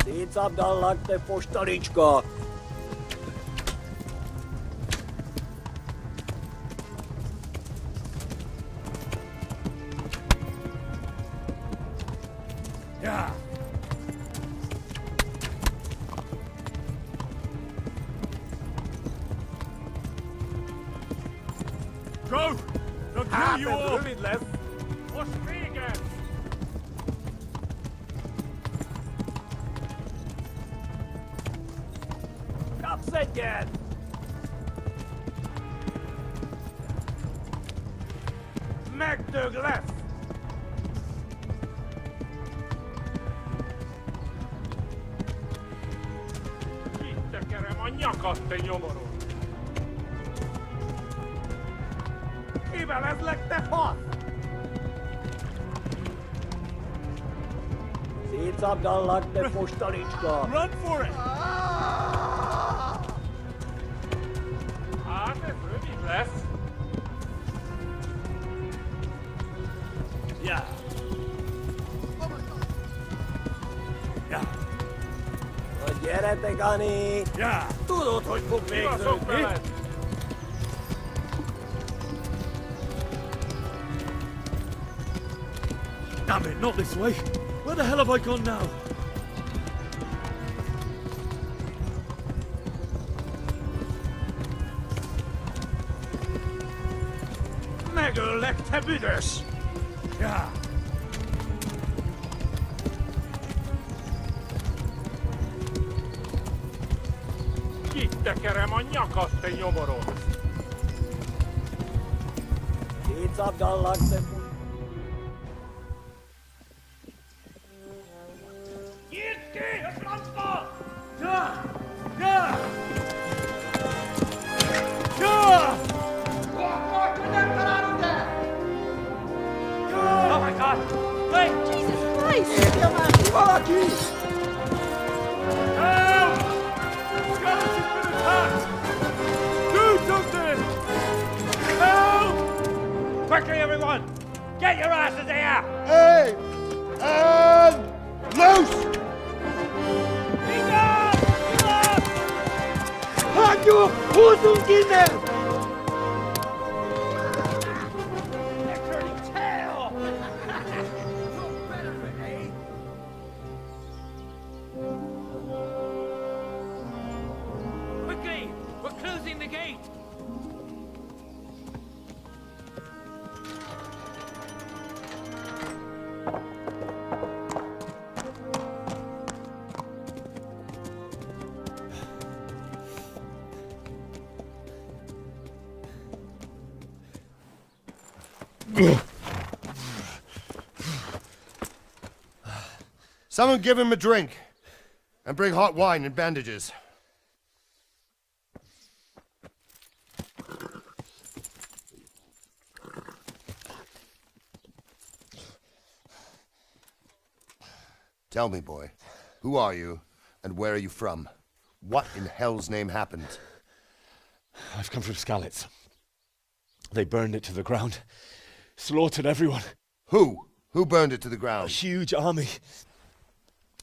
Szétsz Abdalnak, te postaricska! Yeah. Go! They'll kill you all! What's vegan? Kapszedjen! Megdög lesz! Kitekerem a nyakat, te nyomorod! Kivelezlek, te fasz! Szétsz Abdalnak, te postaricska! Run for it! Hát ez rövid lesz! Yeah. Yeah. Na gyere, Gani! Yeah. Tudod, hogy fog végződni? Damn it, not this way! Where the hell have I gone now? Megöllek, te büdös! Yeah. Kitekerem a nyakat, te nyomorod! Szétsz Abdalnak, te Nyírt ki! A francba! Yeah! Yeah! you Husunkinder! Quickly! We're closing the gate! Someone give him a drink. And bring hot wine and bandages. Tell me, boy, who are you, and where are you from? What in hell's name happened? I've come from Skalitz. They burned it to the ground. Slaughtered everyone. Who? Who burned it to the ground? A huge army.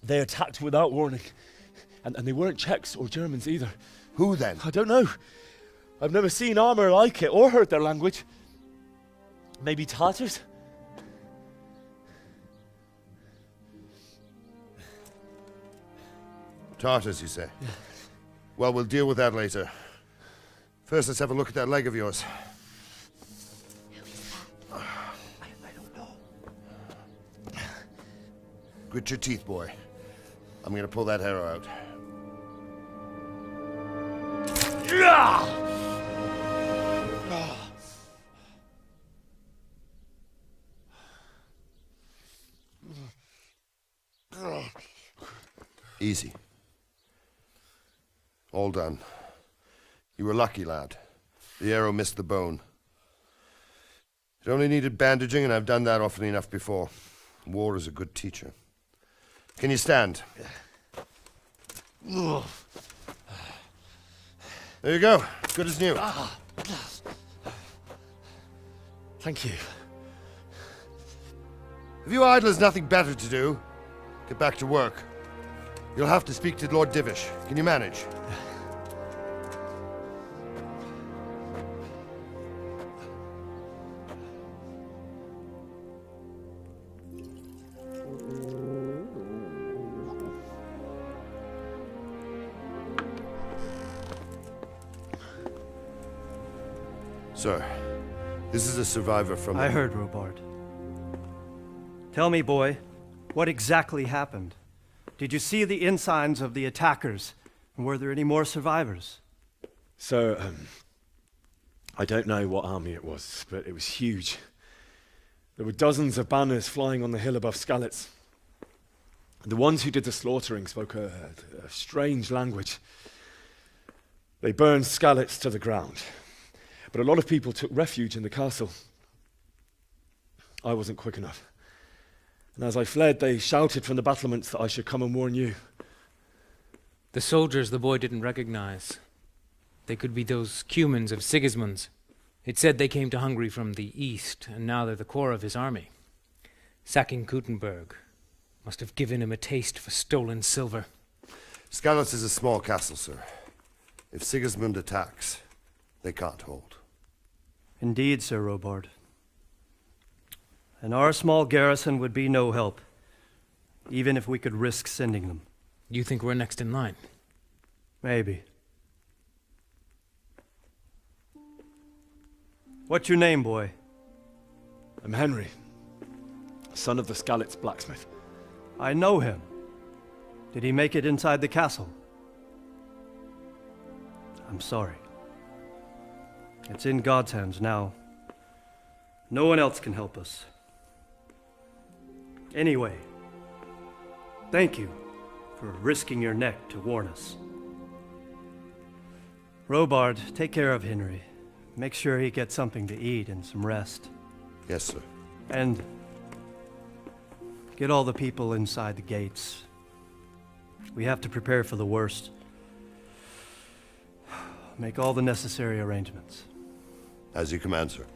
They attacked without warning. And they weren't Czechs or Germans either. Who then? I don't know. I've never seen armor like it or heard their language. Maybe Tatars? Tartars, you say? Yeah. Well, we'll deal with that later. First, let's have a look at that leg of yours. I don't know. Grit your teeth, boy. I'm gonna pull that hair out. Easy. All done. You were lucky, lad. The arrow missed the bone. It only needed bandaging, and I've done that often enough before. War is a good teacher. Can you stand? There you go. Good as new. Thank you. If you idlers nothing better to do, get back to work. You'll have to speak to Lord Divish. Can you manage? Sir, this is a survivor from... I heard, Robard. Tell me, boy, what exactly happened? Did you see the ensigns of the attackers? And were there any more survivors? So, I don't know what army it was, but it was huge. There were dozens of banners flying on the hill above Skalitz. The ones who did the slaughtering spoke a strange language. They burned Skalitz to the ground. But a lot of people took refuge in the castle. I wasn't quick enough. And as I fled, they shouted from the battlements that I should come and warn you. The soldiers the boy didn't recognize. They could be those Cumans of Sigismund's. It said they came to Hungary from the east, and now they're the core of his army. Sacking Kuttenberg must have given him a taste for stolen silver. Skalitz is a small castle, sir. If Sigismund attacks, they can't hold. Indeed, Sir Robard. And our small garrison would be no help, even if we could risk sending them. You think we're next in line? Maybe. What's your name, boy? I'm Henry, son of the Skalitz blacksmith. I know him. Did he make it inside the castle? I'm sorry. It's in God's hands now. No one else can help us. Anyway, thank you for risking your neck to warn us. Robard, take care of Henry. Make sure he gets something to eat and some rest. Yes, sir. And get all the people inside the gates. We have to prepare for the worst. Make all the necessary arrangements. As you command, sir.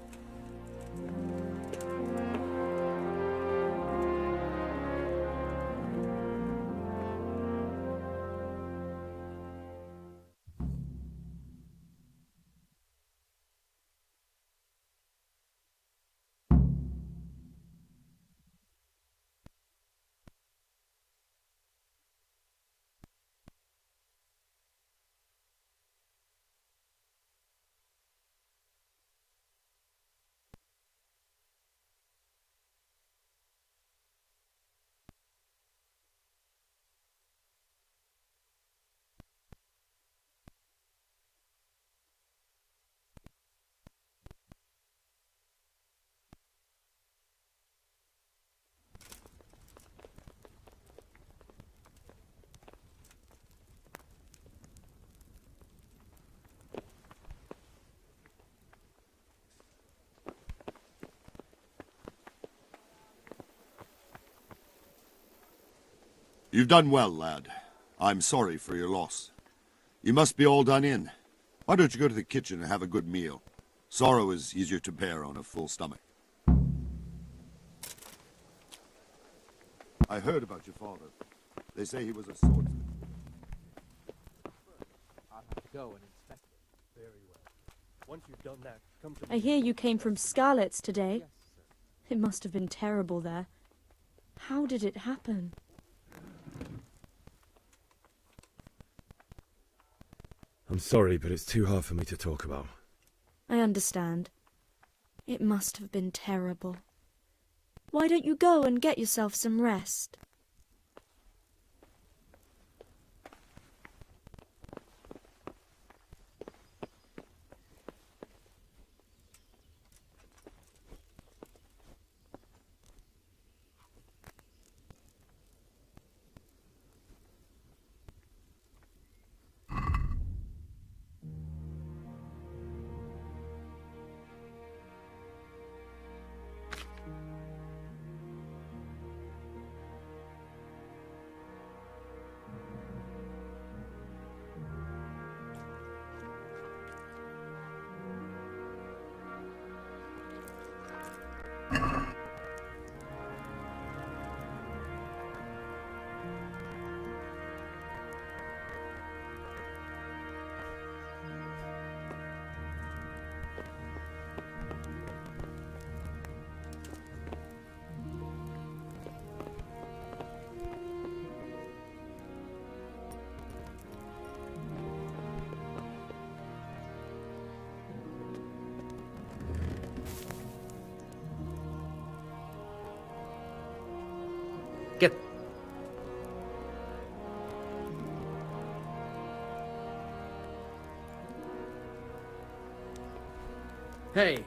You've done well, lad. I'm sorry for your loss. You must be all done in. Why don't you go to the kitchen and have a good meal? Sorrow is easier to bear on a full stomach. I heard about your father. They say he was a swordsman. I'll have to go and inspect it. Very well. Once you've done that, come to I hear you came from Scarlet's today. It must have been terrible there. How did it happen? I'm sorry, but it's too hard for me to talk about. I understand. It must have been terrible. Why don't you go and get yourself some rest? Get. Hey.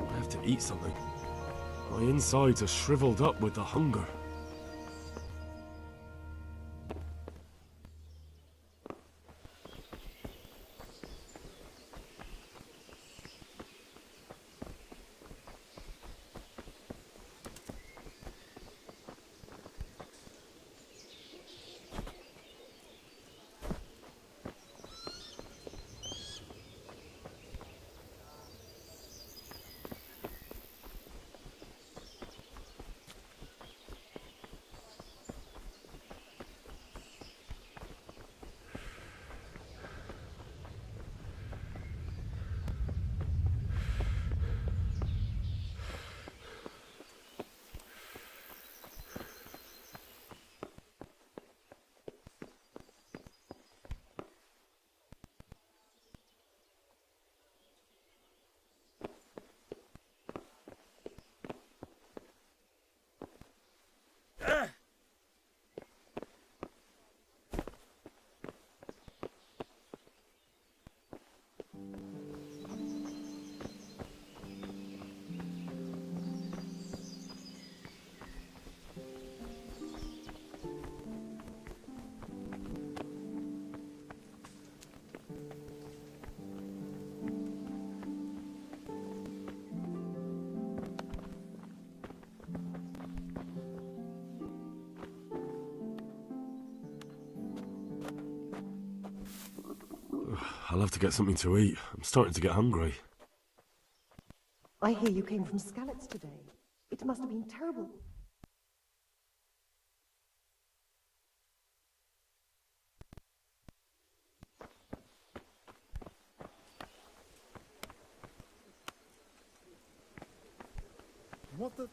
I have to eat something. My insides are shriveled up with the hunger. I'll have to get something to eat. I'm starting to get hungry. I hear you came from Skalitz today. It must have been terrible. What the...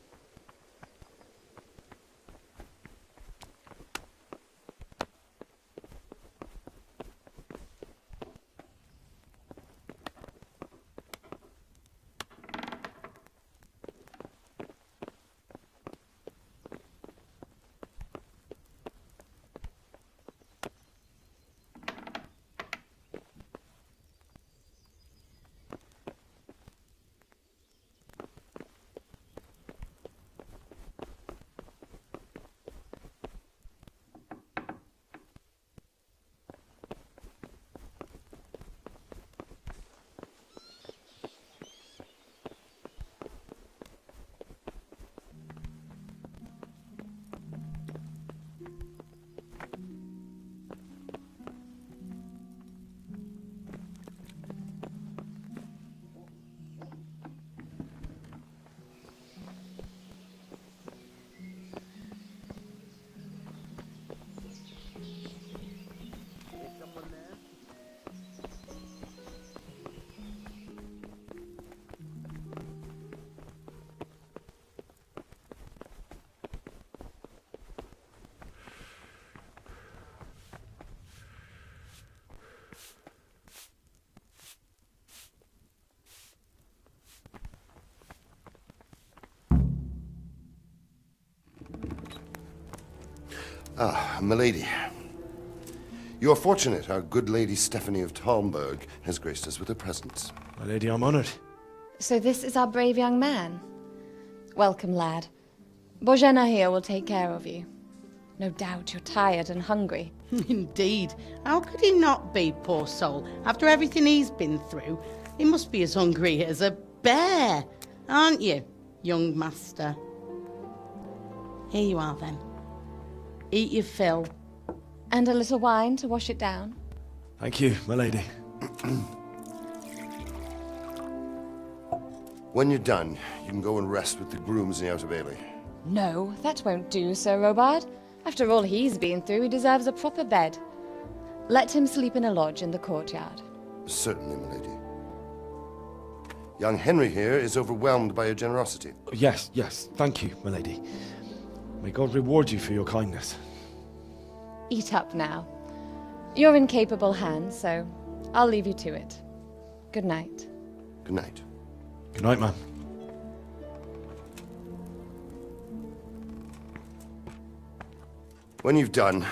Ah, milady. You are fortunate our good lady Stephanie of Talmberg has graced us with her presence. My lady, I'm honored. So this is our brave young man. Welcome, lad. Bojana here will take care of you. No doubt you're tired and hungry. Indeed. How could he not be, poor soul? After everything he's been through, he must be as hungry as a bear, aren't you, young master? Here you are, then. Eat your fill. And a little wine to wash it down. Thank you, my lady. When you're done, you can go and rest with the grooms in the Outer Bailey. No, that won't do, Sir Robard. After all he's been through, he deserves a proper bed. Let him sleep in a lodge in the courtyard. Certainly, my lady. Young Henry here is overwhelmed by your generosity. Yes, yes, thank you, my lady. May God reward you for your kindness. Eat up now. You're in capable hands, so I'll leave you to it. Good night. Good night. Good night, ma'am. When you've done,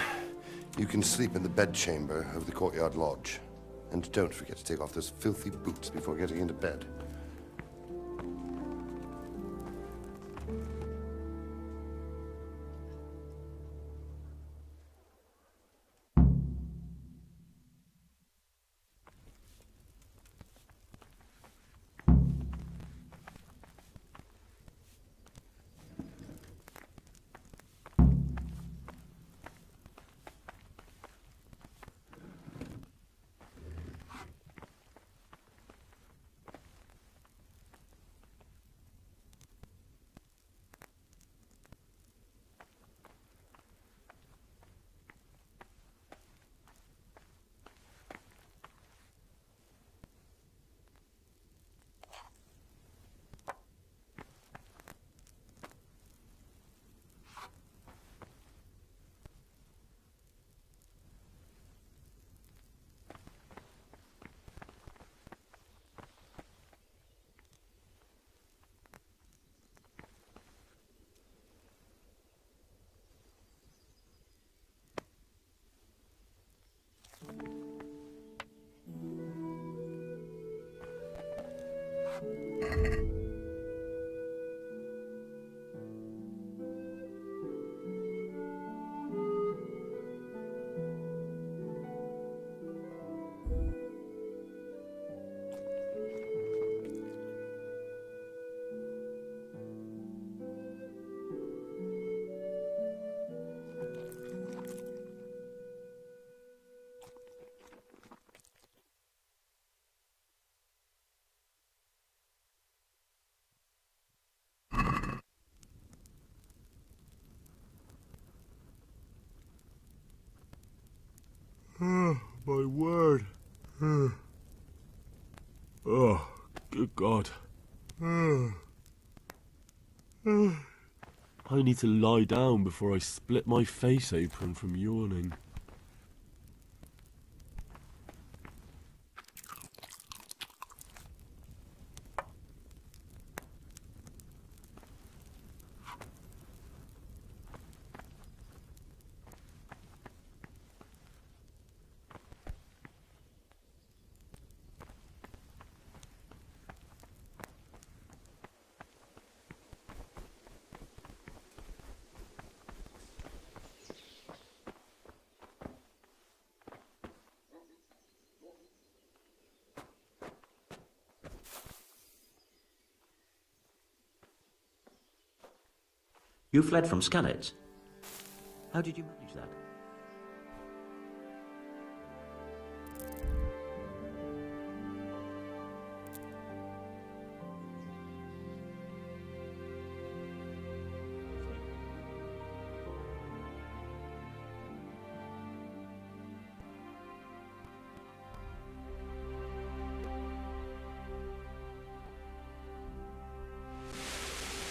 you can sleep in the bedchamber of the courtyard lodge. And don't forget to take off those filthy boots before getting into bed. Oh, my word. Oh, good God. I need to lie down before I split my face open from yawning. You fled from Skalitz. How did you manage that?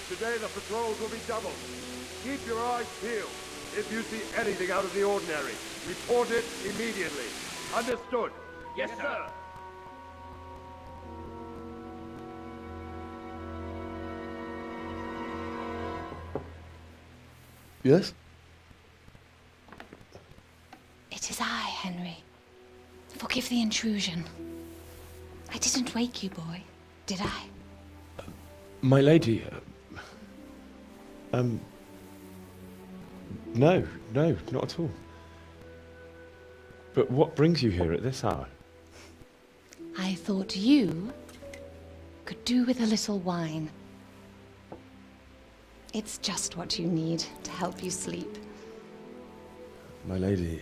Today the patrols will be doubled. Keep your eyes peeled. If you see anything out of the ordinary, report it immediately. Understood? Yes, sir. Yes? It is I, Henry. Forgive the intrusion. I didn't wake you, boy, did I? My lady, no, not at all. But what brings you here at this hour? I thought you could do with a little wine. It's just what you need to help you sleep. My lady,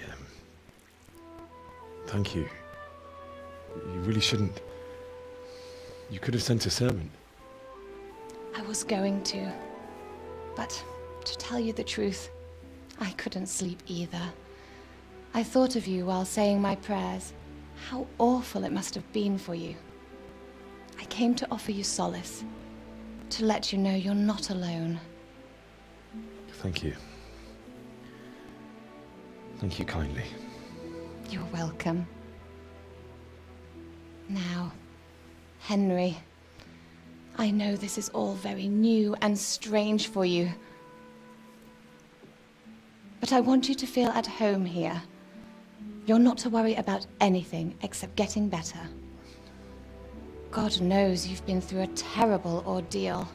thank you. You really shouldn't. You could have sent a servant. I was going to, but to tell you the truth, I couldn't sleep either. I thought of you while saying my prayers. How awful it must have been for you. I came to offer you solace, to let you know you're not alone. Thank you. Thank you kindly. You're welcome. Now, Henry, I know this is all very new and strange for you. But I want you to feel at home here. You're not to worry about anything except getting better. God knows you've been through a terrible ordeal.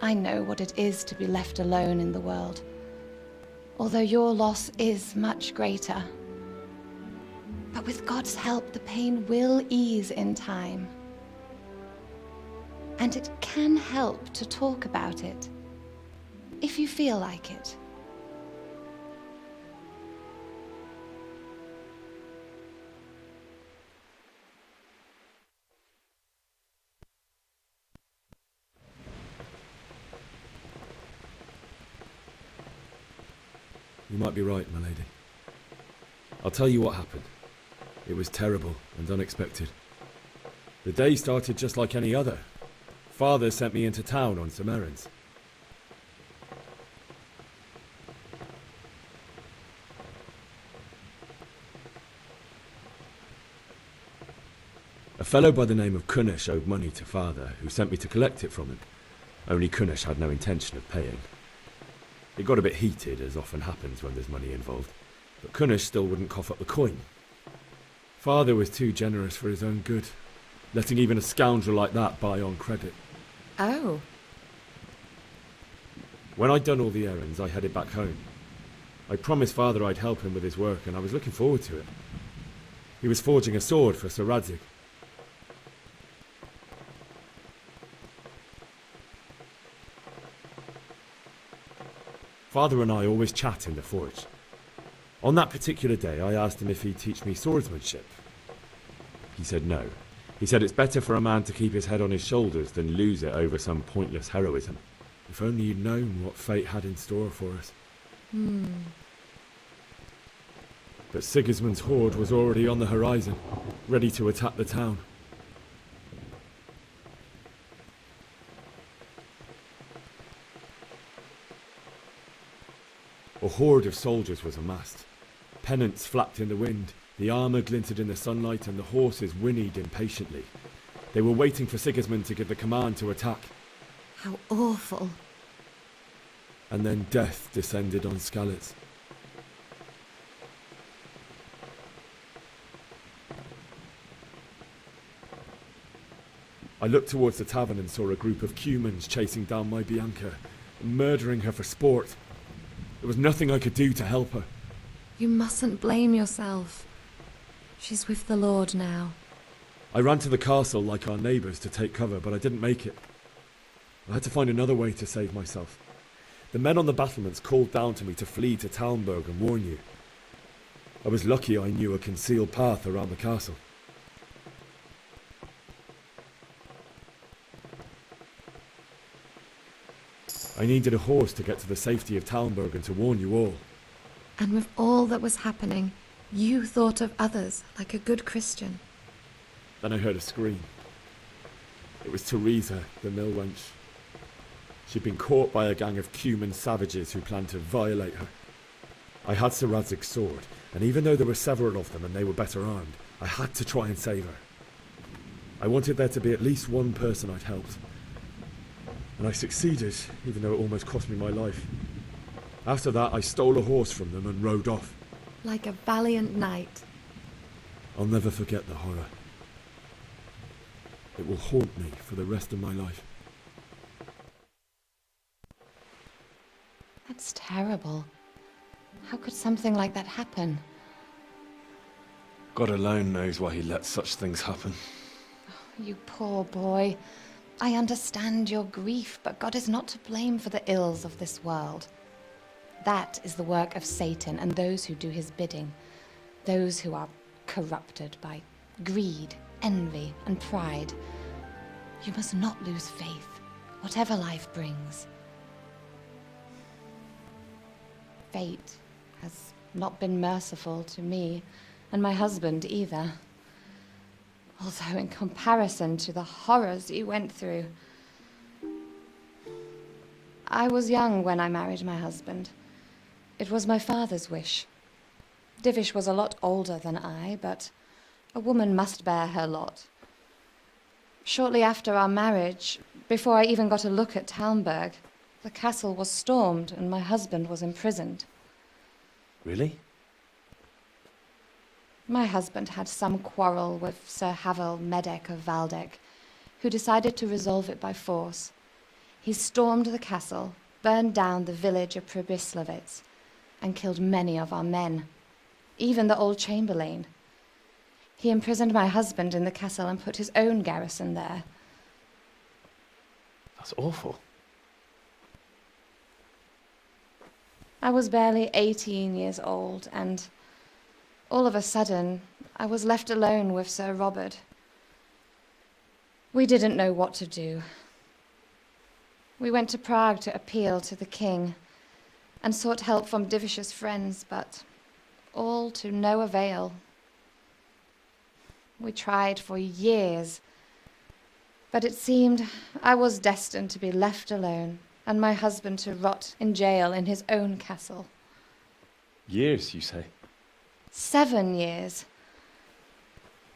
I know what it is to be left alone in the world, although your loss is much greater. But with God's help, the pain will ease in time. And it can help to talk about it, if you feel like it. You might be right, my lady. I'll tell you what happened. It was terrible and unexpected. The day started just like any other. Father sent me into town on some errands. A fellow by the name of Kunesh owed money to Father, who sent me to collect it from him. Only Kunesh had no intention of paying. It got a bit heated, as often happens when there's money involved, but Kunesh still wouldn't cough up the coin. Father was too generous for his own good, letting even a scoundrel like that buy on credit. Oh. When I'd done all the errands, I headed back home. I promised Father I'd help him with his work, and I was looking forward to it. He was forging a sword for Sir Radzig. Father and I always chat in the forge. On that particular day, I asked him if he'd teach me swordsmanship. He said no. He said it's better for a man to keep his head on his shoulders than lose it over some pointless heroism. If only you'd known what fate had in store for us. But Sigismund's horde was already on the horizon, ready to attack the town. A horde of soldiers was amassed. Pennants flapped in the wind, the armour glinted in the sunlight, and the horses whinnied impatiently. They were waiting for Sigismund to give the command to attack. How awful. And then death descended on Skalitz. I looked towards the tavern and saw a group of Cumans chasing down my Bianca, murdering her for sport. There was nothing I could do to help her. You mustn't blame yourself. She's with the Lord now. I ran to the castle like our neighbours to take cover, but I didn't make it. I had to find another way to save myself. The men on the battlements called down to me to flee to Talmberg and warn you. I was lucky I knew a concealed path around the castle. I needed a horse to get to the safety of Talmberg and to warn you all. And with all that was happening, you thought of others like a good Christian. Then I heard a scream. It was Teresa, the mill wench. She'd been caught by a gang of Cuman savages who planned to violate her. I had Sir Radzig's sword, and even though there were several of them and they were better armed, I had to try and save her. I wanted there to be at least one person I'd helped. And I succeeded, even though it almost cost me my life. After that, I stole a horse from them and rode off. Like a valiant knight. I'll never forget the horror. It will haunt me for the rest of my life. That's terrible. How could something like that happen? God alone knows why he lets such things happen. You poor boy. I understand your grief, but God is not to blame for the ills of this world. That is the work of Satan and those who do his bidding. Those who are corrupted by greed, envy, and pride. You must not lose faith, whatever life brings. Fate has not been merciful to me, and my husband either. Although in comparison to the horrors you went through. I was young when I married my husband. It was my father's wish. Divish was a lot older than I, but a woman must bear her lot. Shortly after our marriage, before I even got a look at Talmberg, the castle was stormed and my husband was imprisoned. Really? My husband had some quarrel with Sir Havel Medek of Valdek, who decided to resolve it by force. He stormed the castle, burned down the village of Pribyslavitz, and killed many of our men, even the old chamberlain. He imprisoned my husband in the castle and put his own garrison there. That's awful. I was barely 18 years old, and all of a sudden, I was left alone with Sir Robert. We didn't know what to do. We went to Prague to appeal to the king and sought help from Divish's friends, but all to no avail. We tried for years, but it seemed I was destined to be left alone and my husband to rot in jail in his own castle. Years, you say? 7 years.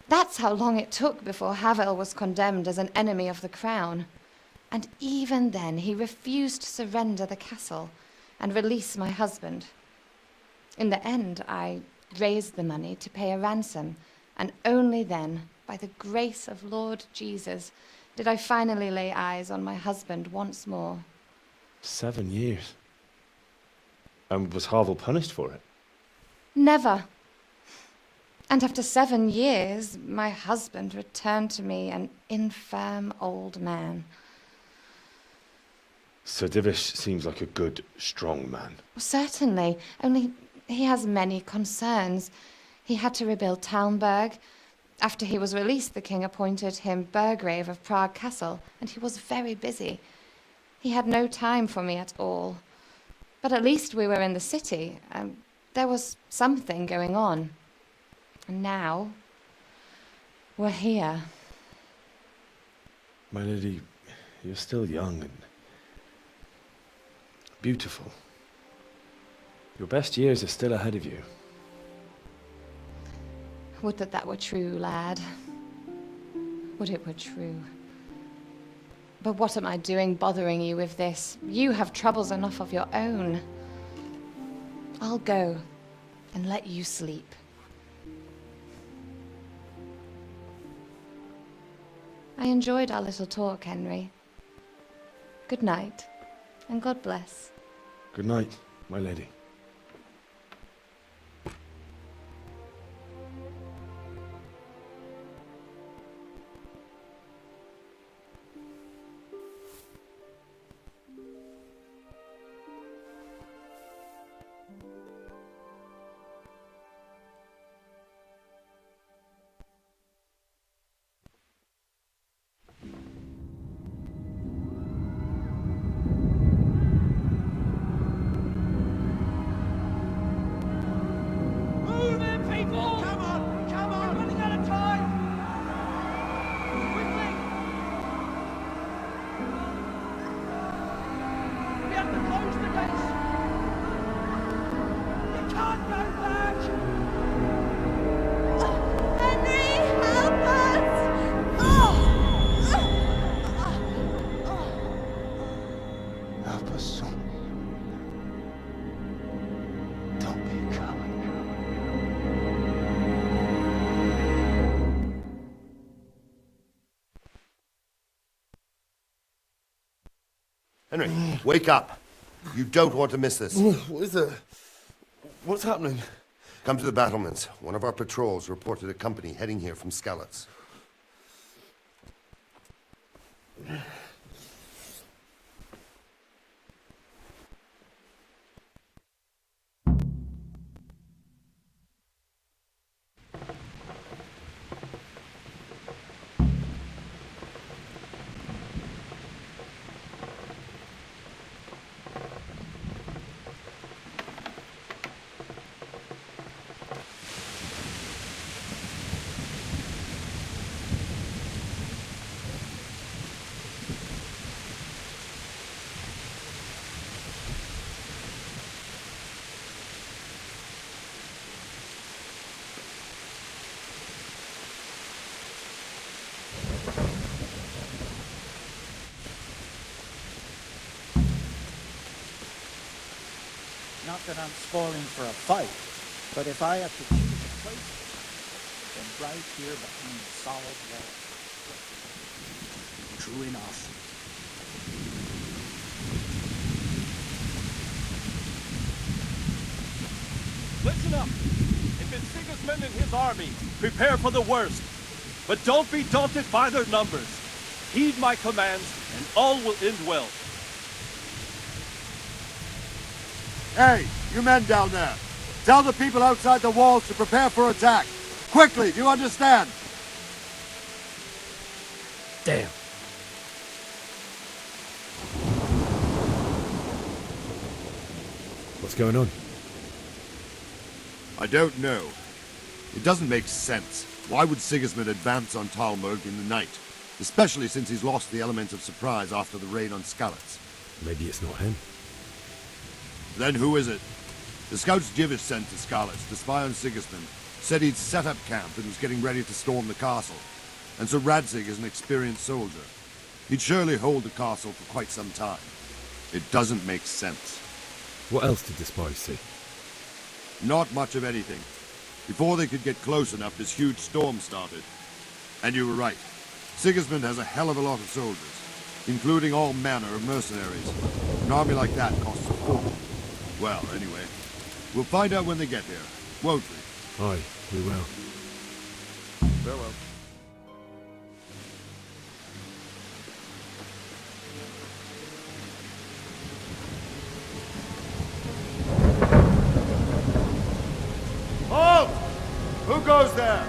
That's how long it took before Havel was condemned as an enemy of the crown. And even then he refused to surrender the castle and release my husband. In the end, I raised the money to pay a ransom, and only then, by the grace of Lord Jesus, did I finally lay eyes on my husband once more. 7 years? And was Havel punished for it? Never. And after 7 years, my husband returned to me an infirm old man. Sir Divish seems like a good, strong man. Certainly, only he has many concerns. He had to rebuild Talmberg. After he was released, the king appointed him Burgrave of Prague Castle, and he was very busy. He had no time for me at all. But at least we were in the city, and there was something going on. And now, we're here. My lady, you're still young and beautiful. Your best years are still ahead of you. Would that that were true, lad. Would it were true. But what am I doing bothering you with this? You have troubles enough of your own. I'll go and let you sleep. I enjoyed our little talk, Henry. Good night, and God bless. Good night, my lady. Henry, wake up. You don't want to miss this. What is it? What's happening? Come to the battlements. One of our patrols reported a company heading here from Skalitz. Not that I'm spoiling for a fight, but if I have to choose a place, then right here behind the solid wall. True enough. Listen up. If it's Sigismund and his army, prepare for the worst. But don't be daunted by their numbers. Heed my commands, and all will end well. Hey, you men down there. Tell the people outside the walls to prepare for attack. Quickly, do you understand? Damn. What's going on? I don't know. It doesn't make sense. Why would Sigismund advance on Talmberg in the night? Especially since he's lost the element of surprise after the raid on Skalitz. Maybe it's not him. Then who is it? The scouts Jivish sent to Skalitz to spy on Sigismund said he'd set up camp and was getting ready to storm the castle. And so Radzig is an experienced soldier. He'd surely hold the castle for quite some time. It doesn't make sense. What else did the spies see? Not much of anything. Before they could get close enough, this huge storm started. And you were right. Sigismund has a hell of a lot of soldiers, including all manner of mercenaries. An army like that costs a fortune. Well, anyway, we'll find out when they get here, won't we? Aye, we will. Farewell. Halt! Who goes there?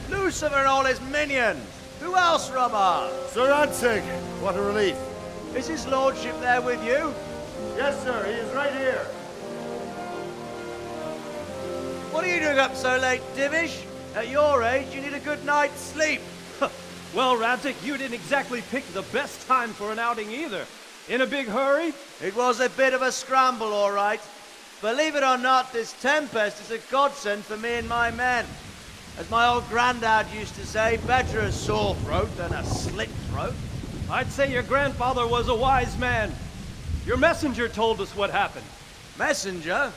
Lucifer and all his minions. Who else, Robber? Sir Radzig, what a relief. Is his lordship there with you? Yes, sir, he is right here. What are you doing up so late, Divish? At your age, you need a good night's sleep. Well, Radzig, you didn't exactly pick the best time for an outing either. In a big hurry? It was a bit of a scramble, all right. Believe it or not, this tempest is a godsend for me and my men. As my old granddad used to say, better a sore throat than a slit throat. I'd say your grandfather was a wise man. Your messenger told us what happened. Messenger?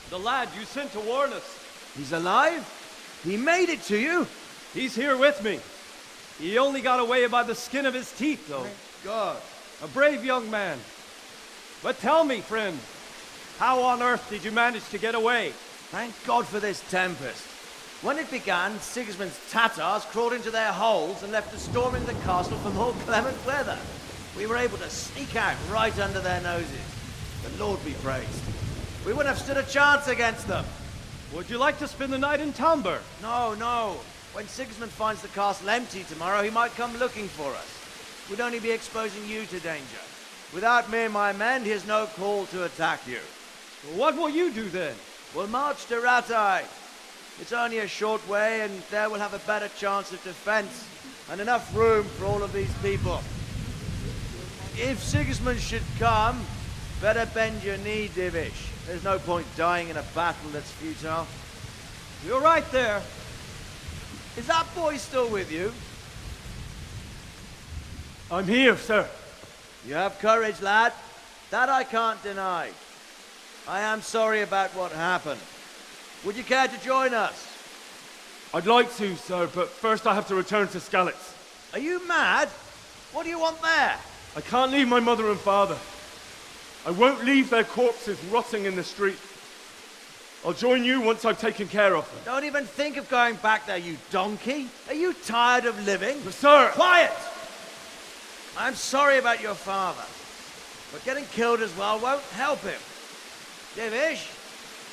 The lad you sent to warn us. He's alive? He made it to you? He's here with me. He only got away by the skin of his teeth, though. Thank God. A brave young man. But tell me, friend, how on earth did you manage to get away? Thank God for this tempest. When it began, Sigismund's Tatars crawled into their holes and left us storming the castle for more clement weather. We were able to sneak out right under their noses. The Lord be praised. We wouldn't have stood a chance against them. Would you like to spend the night in Tamber? No, no. When Sigismund finds the castle empty tomorrow, he might come looking for us. We'd only be exposing you to danger. Without me and my men, he has no call to attack you. Well, what will you do then? We'll march to Ratai. It's only a short way, and there we'll have a better chance of defense and enough room for all of these people. If Sigismund should come, better bend your knee, Divish. There's no point dying in a battle that's futile. You're right there. Is that boy still with you? I'm here, sir. You have courage, lad. That I can't deny. I am sorry about what happened. Would you care to join us? I'd like to, sir, but first I have to return to Skalitz. Are you mad? What do you want there? I can't leave my mother and father. I won't leave their corpses rotting in the street. I'll join you once I've taken care of them. Don't even think of going back there, you donkey. Are you tired of living? But sir! Quiet! I'm sorry about your father, but getting killed as well won't help him. Divish,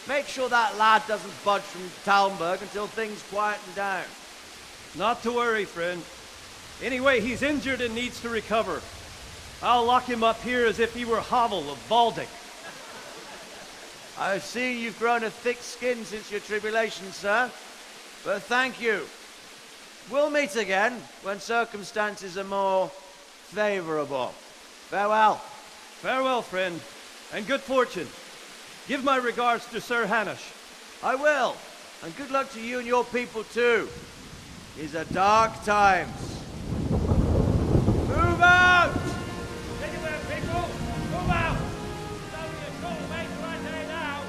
make sure that lad doesn't budge from Talmberg until things quieten down. Not to worry, friend. Anyway, he's injured and needs to recover. I'll lock him up here as if he were Havel of Baldic. I've seen you've grown a thick skin since your tribulation, sir. But thank you. We'll meet again when circumstances are more favorable. Farewell. Farewell, friend, and good fortune. Give my regards to Sir Hanush. I will. And good luck to you and your people, too. These are dark times. Move out! Anywhere, people! Move out! It's only a troublemaker right there now!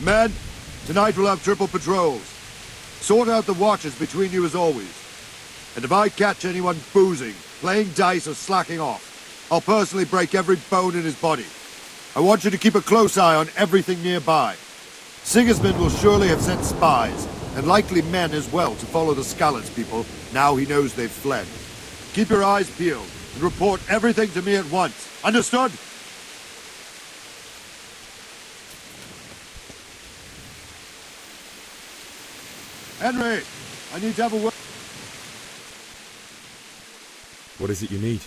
Men, tonight we'll have triple patrols. Sort out the watches between you as always. And if I catch anyone boozing, playing dice or slacking off, I'll personally break every bone in his body. I want you to keep a close eye on everything nearby. Sigismund will surely have sent spies, and likely men as well, to follow the Skalitz people, now he knows they've fled. Keep your eyes peeled, and report everything to me at once. Understood? Henry, I need to have a word. What is it you need?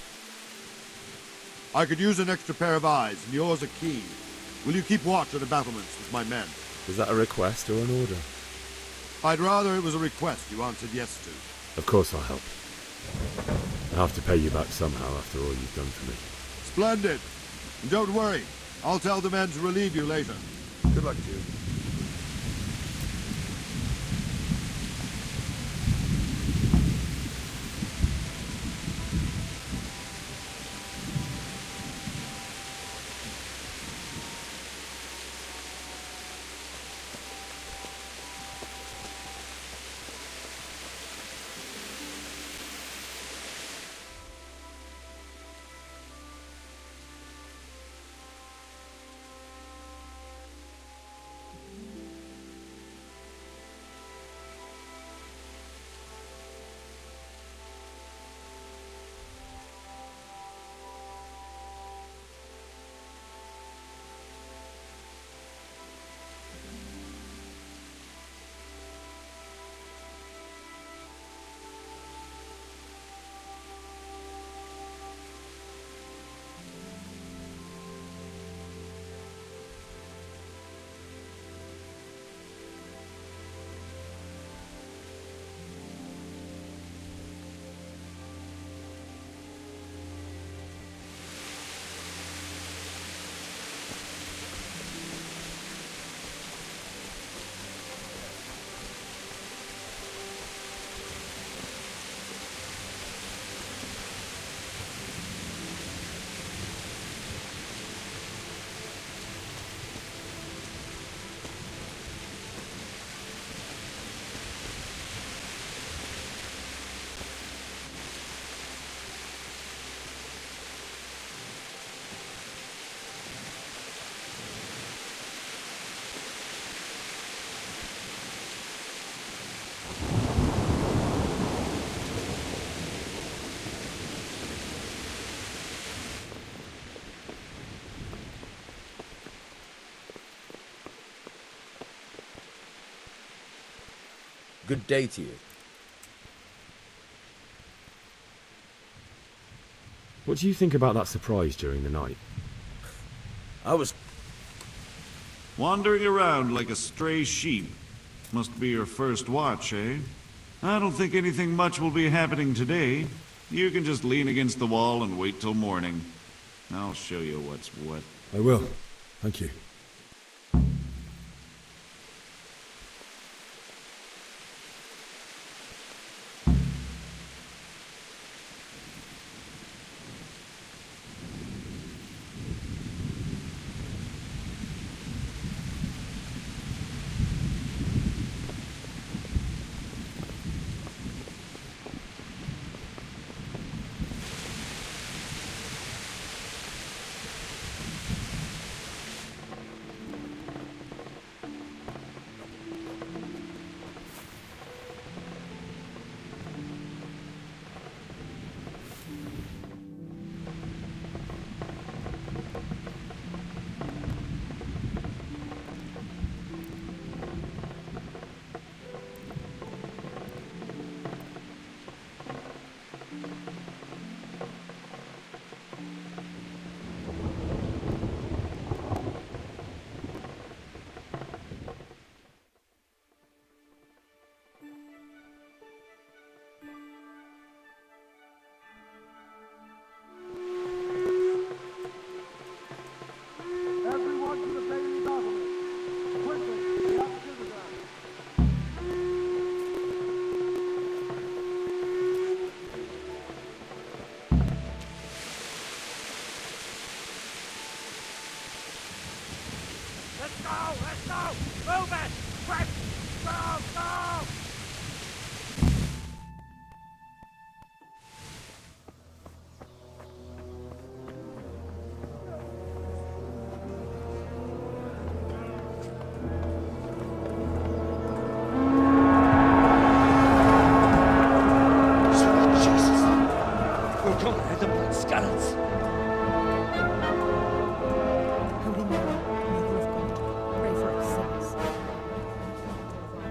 I could use an extra pair of eyes, and yours are keen. Will you keep watch on the battlements with my men? Is that a request or an order? I'd rather it was a request you answered yes to. Of course I'll help. I'll have to pay you back somehow after all you've done for me. Splendid. And don't worry, I'll tell the men to relieve you later. Good luck to you. Good day to you. What do you think about that surprise during the night? I was wandering around like a stray sheep. Must be your first watch, eh? I don't think anything much will be happening today. You can just lean against the wall and wait till morning. I'll show you what's what. I will. Thank you.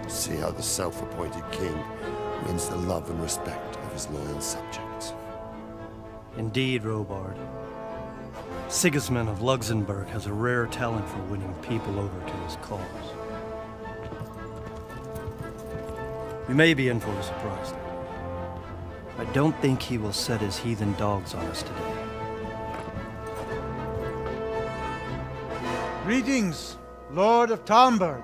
See how the self-appointed king wins the love and respect of his loyal subjects. Indeed, Robard. Sigismund of Luxembourg has a rare talent for winning people over to his cause. We may be in for a surprise, though. I don't think he will set his heathen dogs on us today. Greetings, Lord of Talmberg.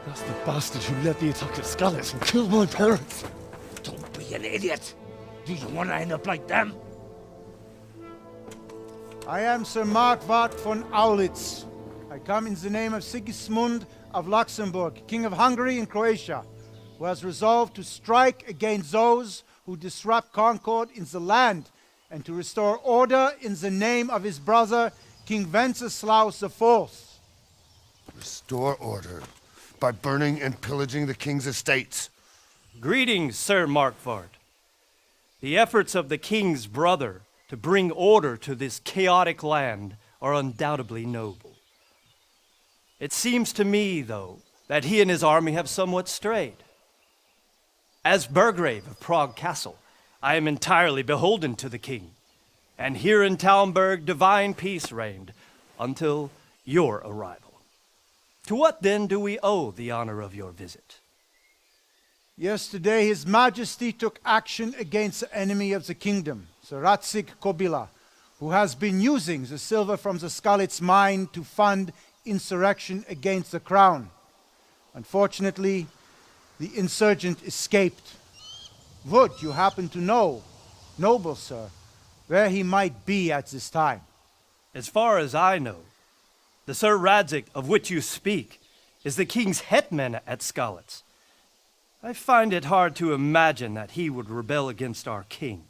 That's the bastard who led the attack at Skalitz and killed my parents. Don't be an idiot. Do you want to end up like them? I am Sir Markwart von Aulitz. I come in the name of Sigismund of Luxembourg, King of Hungary and Croatia, who has resolved to strike against those who disrupt concord in the land and to restore order in the name of his brother, King Wenceslaus IV. Restore order by burning and pillaging the king's estates. Greetings, Sir Markwart. The efforts of the king's brother to bring order to this chaotic land are undoubtedly noble. It seems to me, though, that he and his army have somewhat strayed. As Burgrave of Prague Castle, I am entirely beholden to the king, and here in Talmberg divine peace reigned until your arrival. To what then do we owe the honor of your visit? Yesterday, His Majesty took action against the enemy of the kingdom, Sir Ratzik Kobila, who has been using the silver from the Skalitz mine to fund insurrection against the crown. Unfortunately, the insurgent escaped. Would you happen to know, noble sir, where he might be at this time? As far as I know, the Sir Radzik of which you speak is the king's hetman at Skalitz. I find it hard to imagine that he would rebel against our king.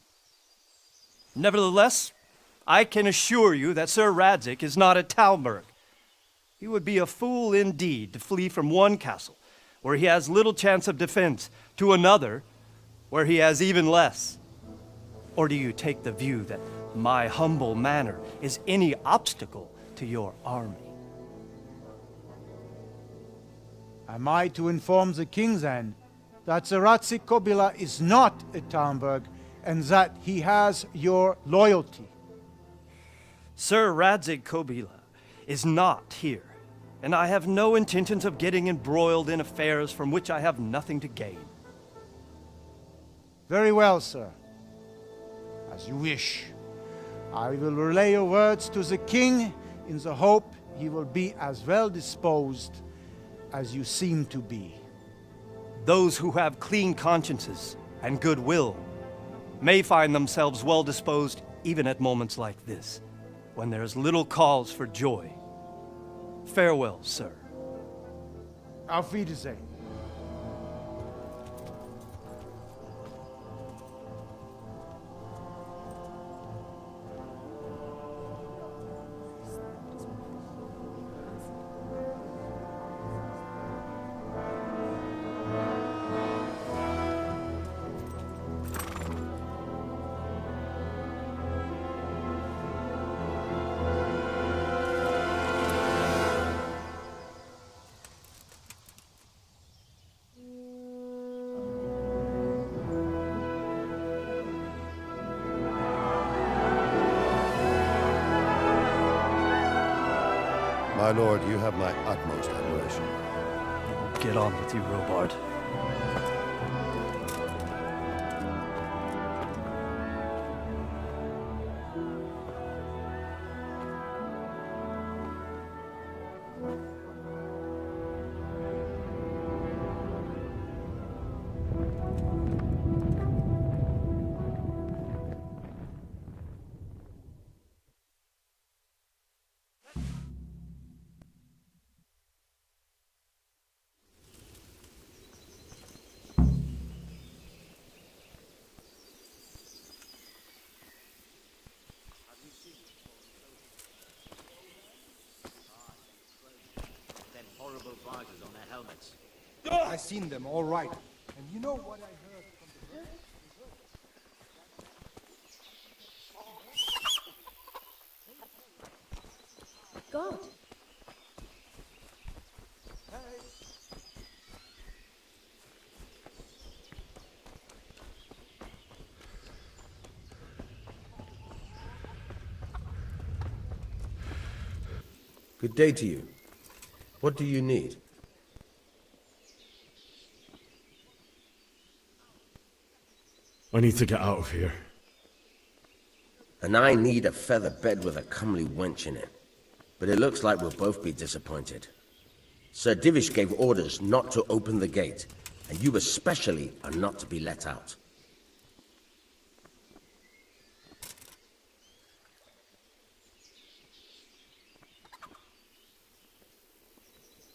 Nevertheless, I can assure you that Sir Radzik is not at Talmberg. He would be a fool indeed to flee from one castle, where he has little chance of defense, to another, where he has even less. Or do you take the view that my humble manner is any obstacle to your army? Am I to inform the king then that the Ratzik Kobila is not at Talmberg and that he has your loyalty? Sir Radzig Kobila is not here, and I have no intentions of getting embroiled in affairs from which I have nothing to gain. Very well, sir. As you wish. I will relay your words to the king in the hope he will be as well disposed as you seem to be. Those who have clean consciences and goodwill may find themselves well disposed even at moments like this, when there is little cause for joy. Farewell, sir. Auf Wiedersehen. My lord, you have my utmost admiration. Get on with you, Robard. I seen them, all right. And you know what I heard from the God. Good day to you. What do you need? I need to get out of here. And I need a feather bed with a comely wench in it. But it looks like we'll both be disappointed. Sir Divish gave orders not to open the gate, and you especially are not to be let out.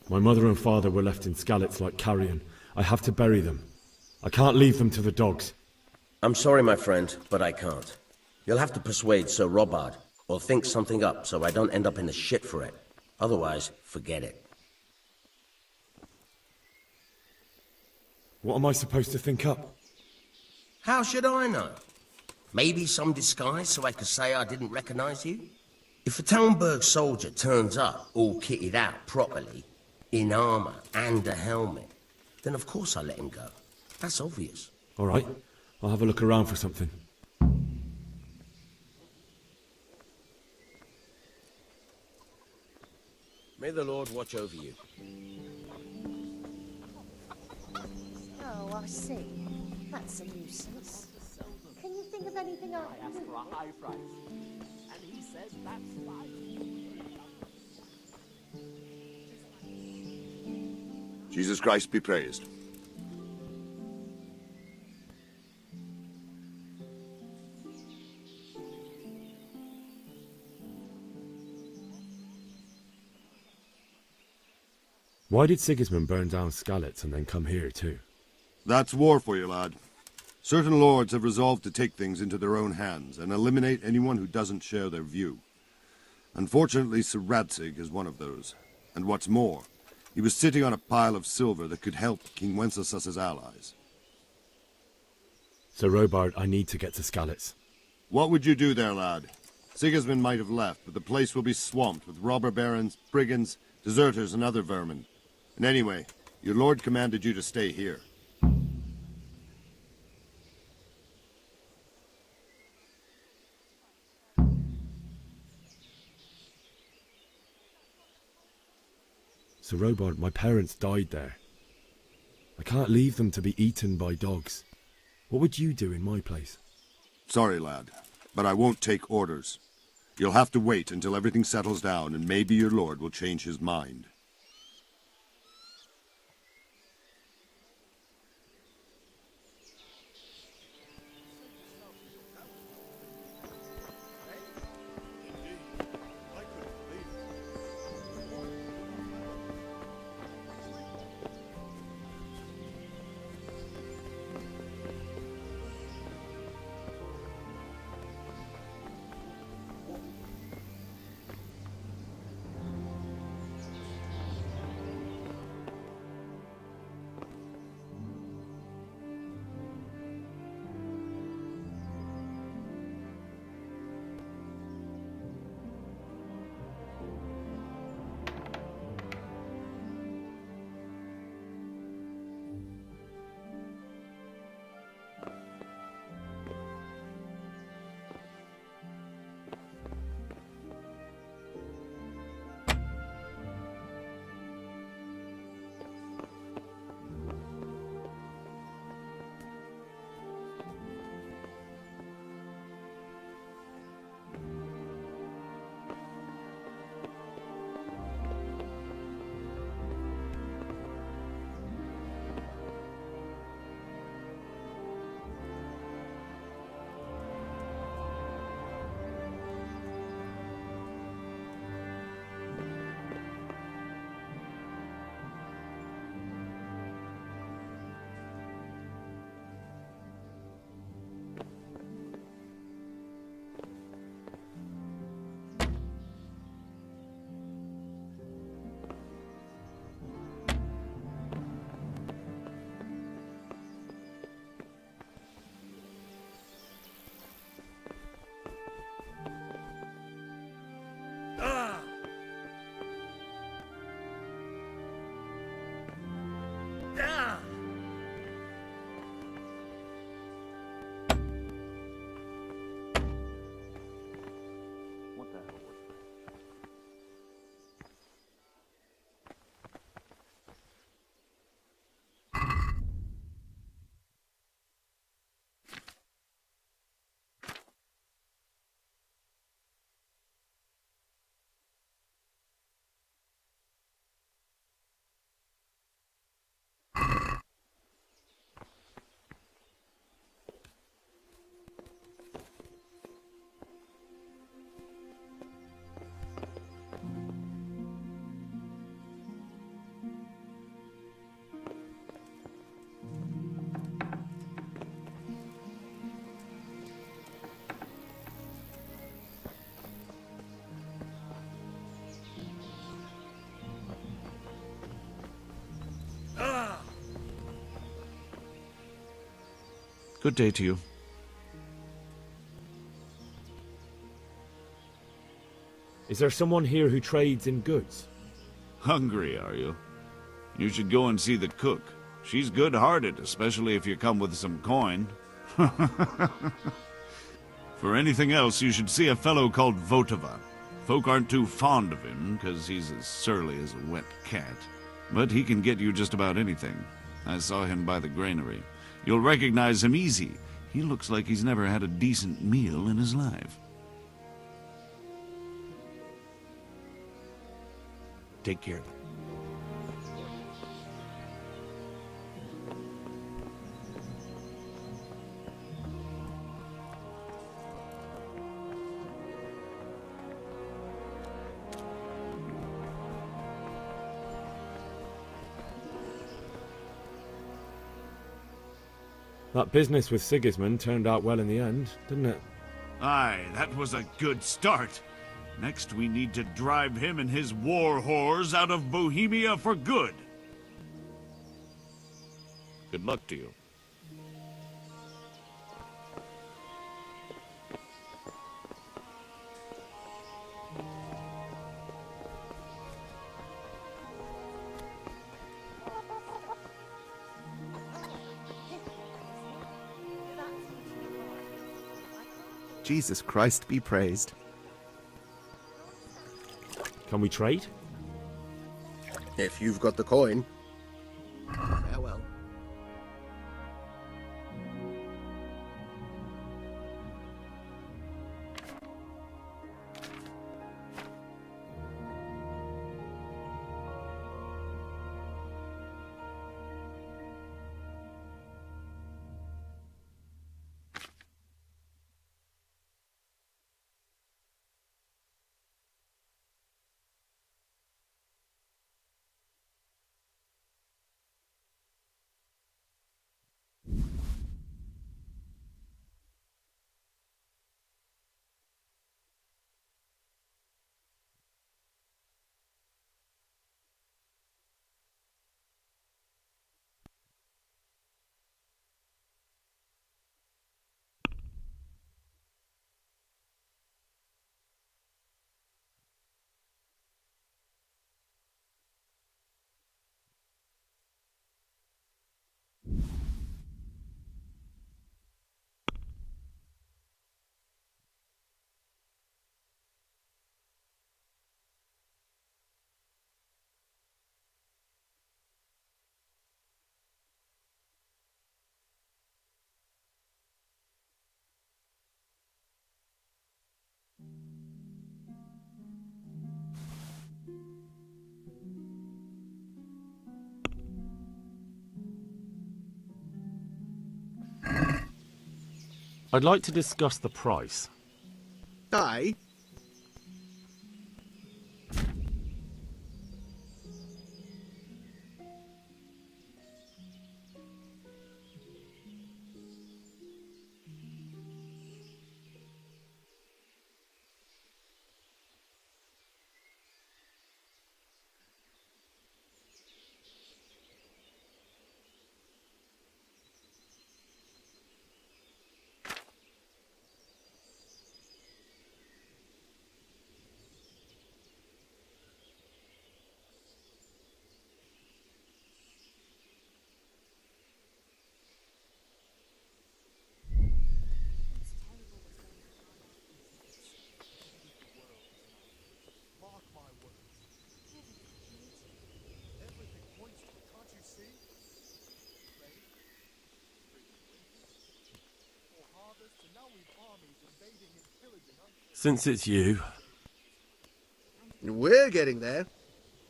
My mother and father were left in Skalitz like carrion. I have to bury them. I can't leave them to the dogs. I'm sorry, my friend, but I can't. You'll have to persuade Sir Robard, or think something up so I don't end up in the shit for it. Otherwise, forget it. What am I supposed to think up? How should I know? Maybe some disguise so I could say I didn't recognize you? If a Talmberg soldier turns up all kitted out properly, in armor and a helmet, then of course I let him go. That's obvious. All right, I'll have a look around for something. May the Lord watch over you. Oh, I see. That's a nuisance. Can you think of anything else? I asked for a high price, and he says that's fine. Jesus Christ be praised. Why did Sigismund burn down Skalitz and then come here too? That's war for you, lad. Certain lords have resolved to take things into their own hands and eliminate anyone who doesn't share their view. Unfortunately, Sir Radzig is one of those. And what's more, he was sitting on a pile of silver that could help King Wenceslas's allies. Sir Robard, I need to get to Skalitz. What would you do there, lad? Sigismund might have left, but the place will be swamped with robber barons, brigands, deserters, and other vermin. And anyway, Your lord commanded you to stay here. Sir Robard, my parents died there. I can't leave them to be eaten by dogs. What would you do in my place? Sorry, lad, but I won't take orders. You'll have to wait until everything settles down, and maybe your lord will change his mind. Good day to you. Is there someone here who trades in goods? Hungry, are you? You should go and see the cook. She's good-hearted, especially if you come with some coin. For anything else, you should see a fellow called Votava. Folk aren't too fond of him, because he's as surly as a wet cat. But he can get you just about anything. I saw him by the granary. You'll recognize him easy. He looks like he's never had a decent meal in his life. Take care of him. That business with Sigismund turned out well in the end, didn't it? Aye, that was a good start. Next, we need to drive him and his war whores out of Bohemia for good. Good luck to you. Jesus Christ be praised. Can we trade? If you've got the coin. Farewell. I'd like to discuss the price. Aye. Since it's you. We're getting there.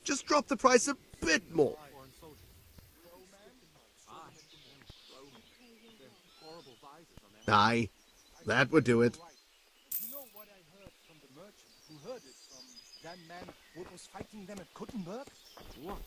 Just drop the price a bit more. Aye, that would do it. You know what I heard from the merchant who heard it from that man who was fighting them at Kuttenberg? What?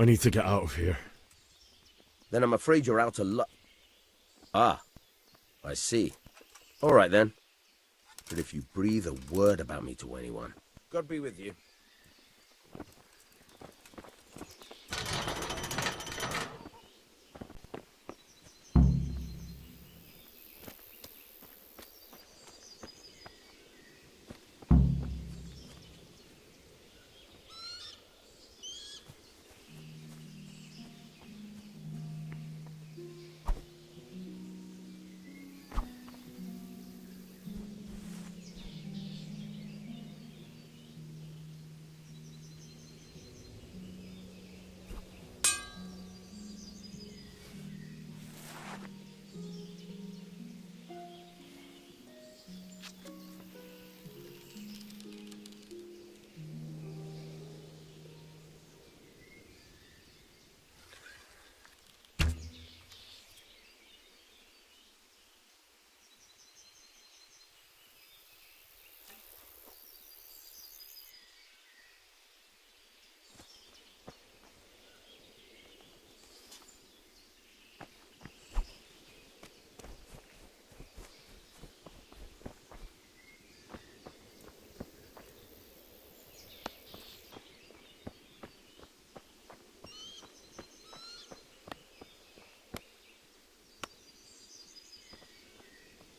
I need to get out of here. Then I'm afraid you're out of luck. Ah, I see. All right then. But if you breathe a word about me to anyone, God be with you.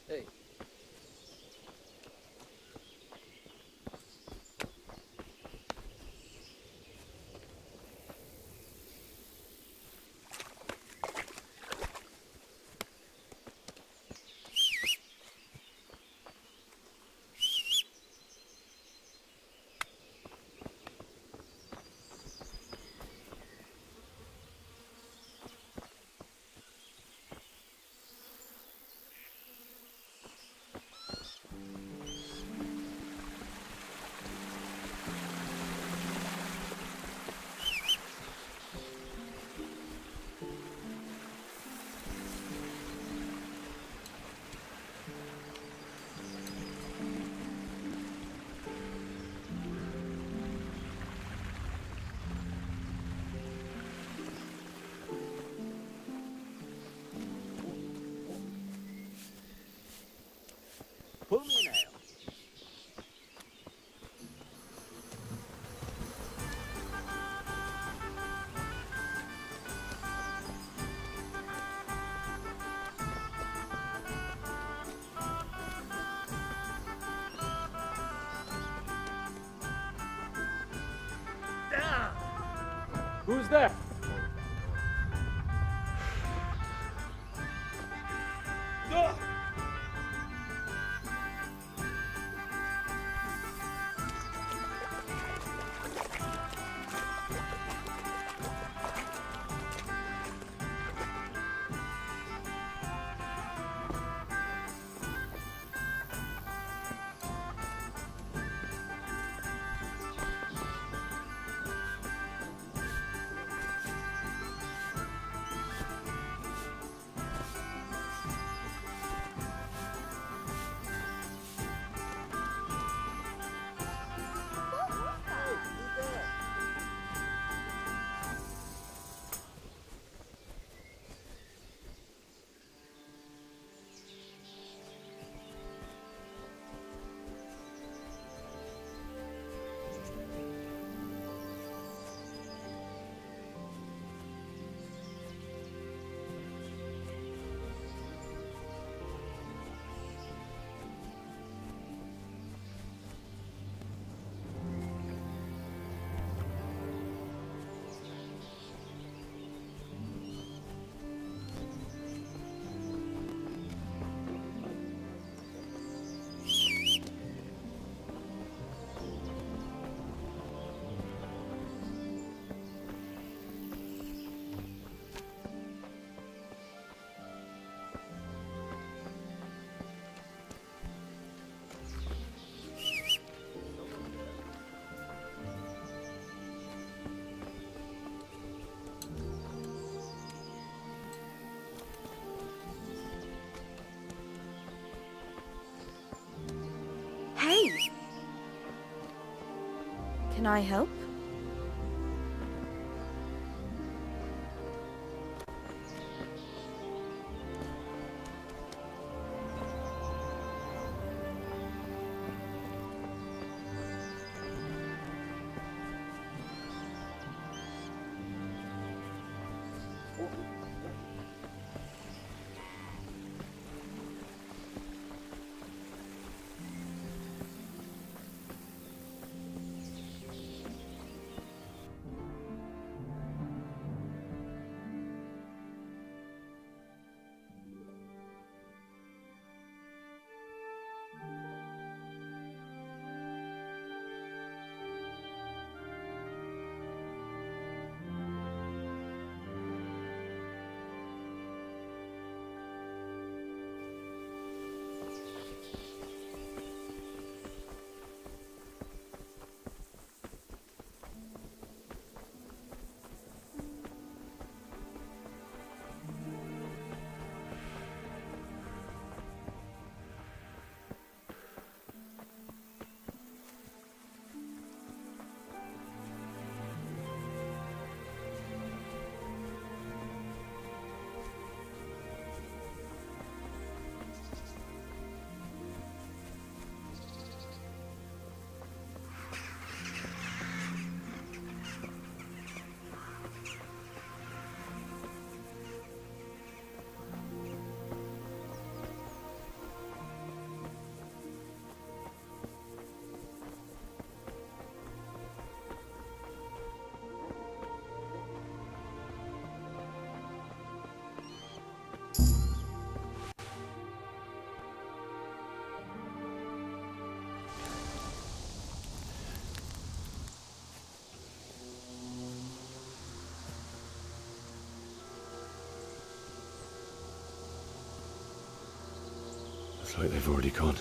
Hey. Pull me an ale. Who's there? Hey! Can I help? Looks like they've already gone.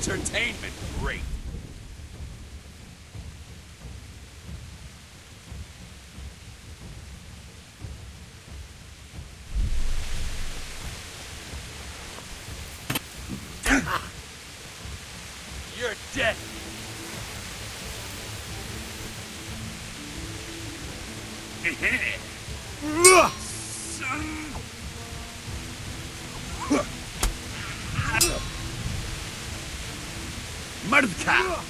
Entertainment, great. You're dead. Mardka!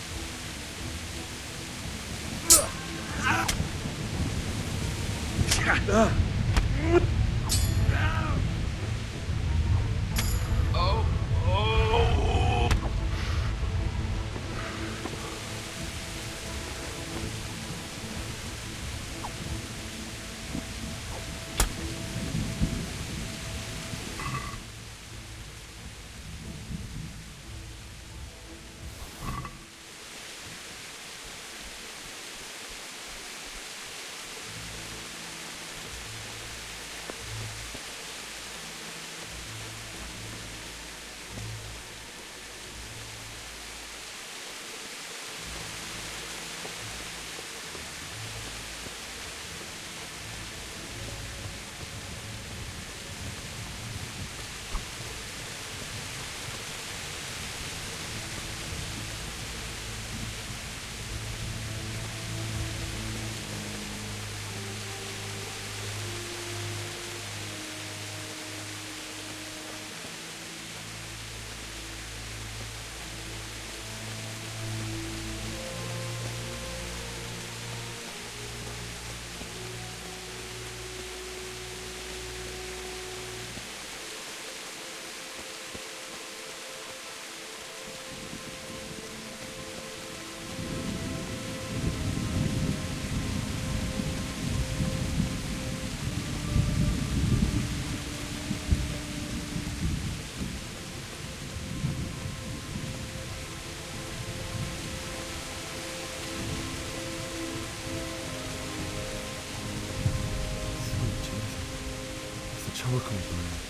Charcoal burner.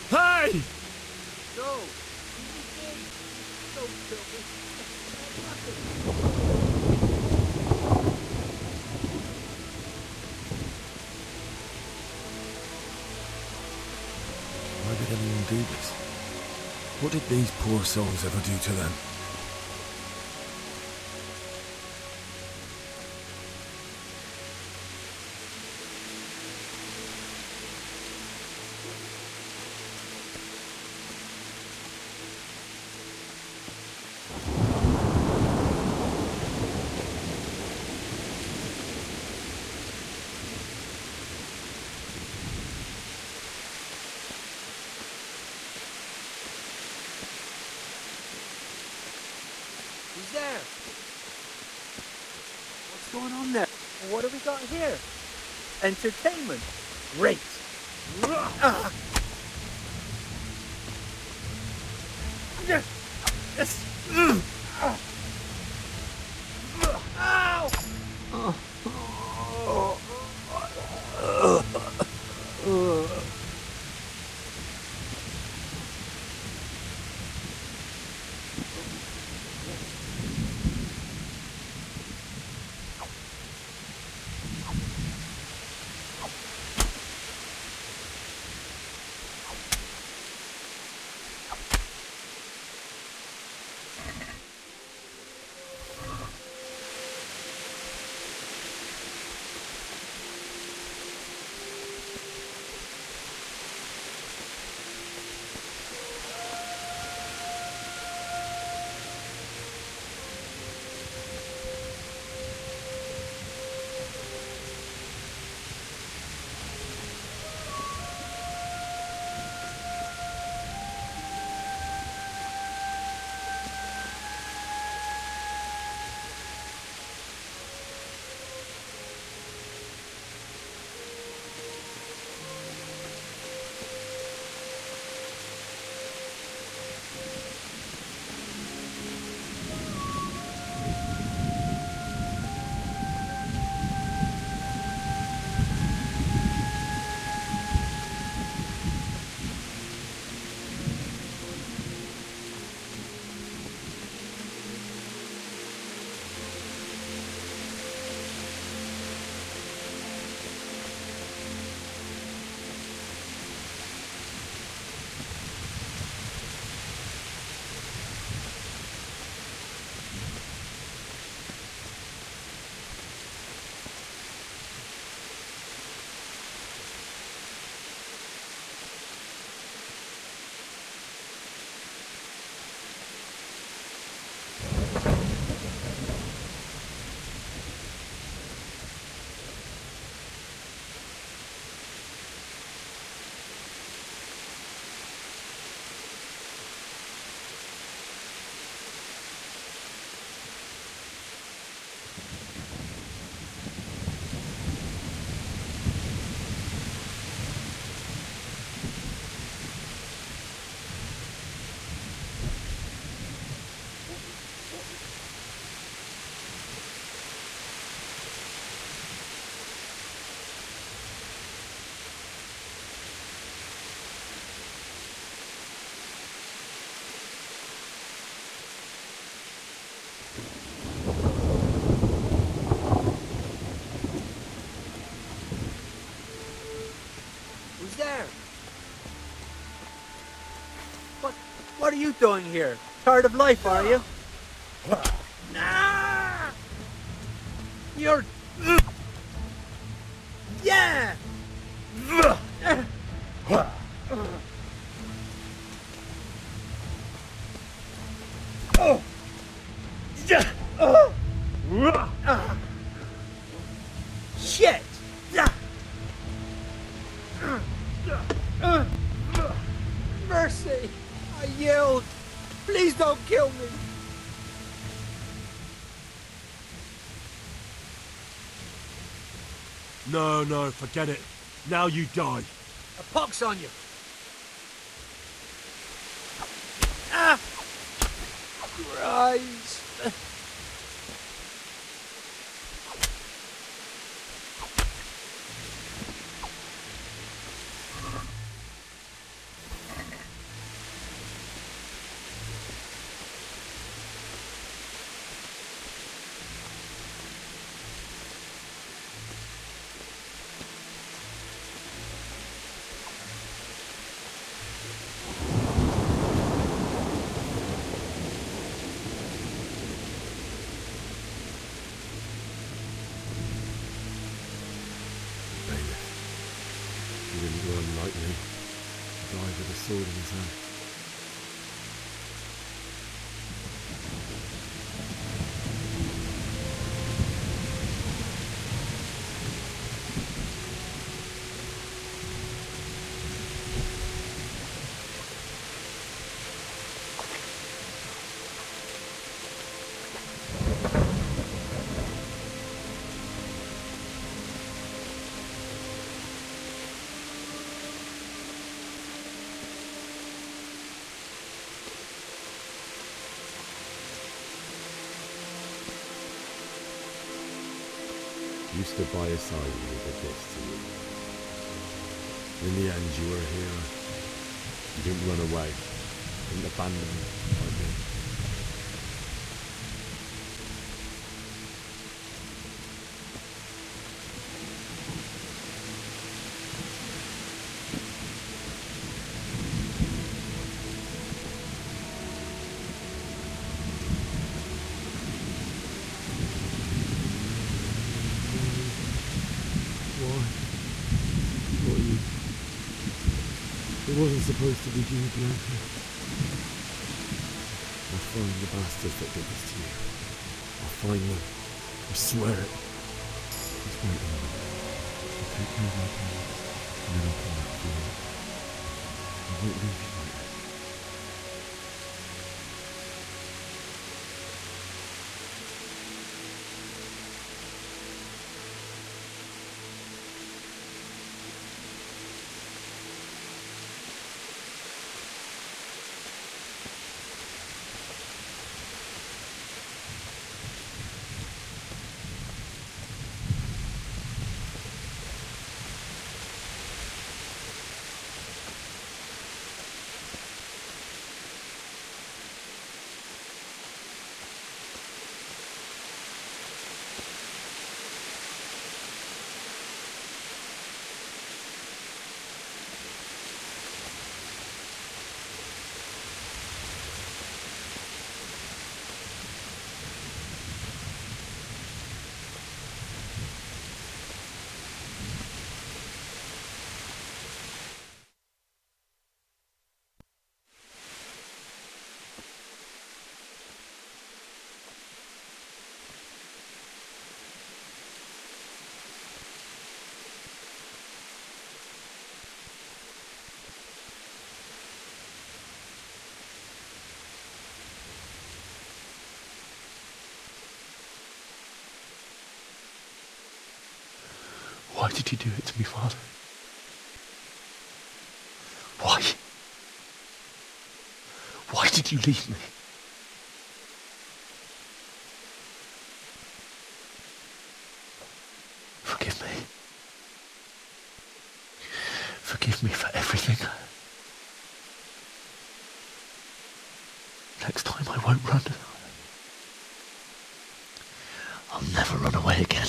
Hey! No! Don't kill me. Why did anyone do this? What did these poor souls ever do to them? Who's there? What's going on there? What do we got here? Entertainment. Great. Ah. Yes. Ow. you doing here? Tired of life, are you? You're... Yeah! Oh! Shit! Mercy! I yelled! Please don't kill me! No, forget it. Now you die. A pox on you! Ah! Christ! He didn't run lightly. He died with a sword in his hand. You stood by his side when he did this to you. In the end, you were a hero. You didn't run away. You didn't abandon me like me. It wasn't supposed to be you, Bianca. I'll find the bastards that did this to you. I'll find them. I swear it. Just wait a minute. I'll take care of my parents, and then I'll come back for you. I won't leave you like this. Why did you do it to me, Father? Why? Why did you leave me? Forgive me. Forgive me for everything. Next time I won't run. I'll never run away again.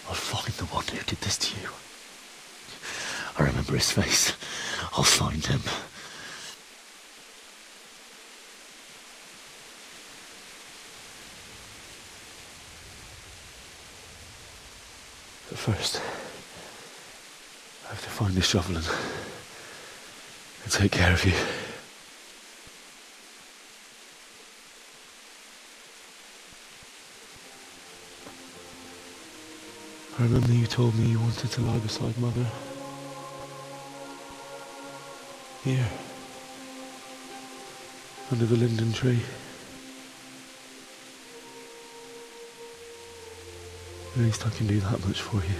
I'll find the one who did this to you. I remember his face. I'll find him. But first, I have to find this shovel and take care of you. I remember you told me you wanted to lie beside Mother. Here. Under the linden tree. At least I can do that much for you.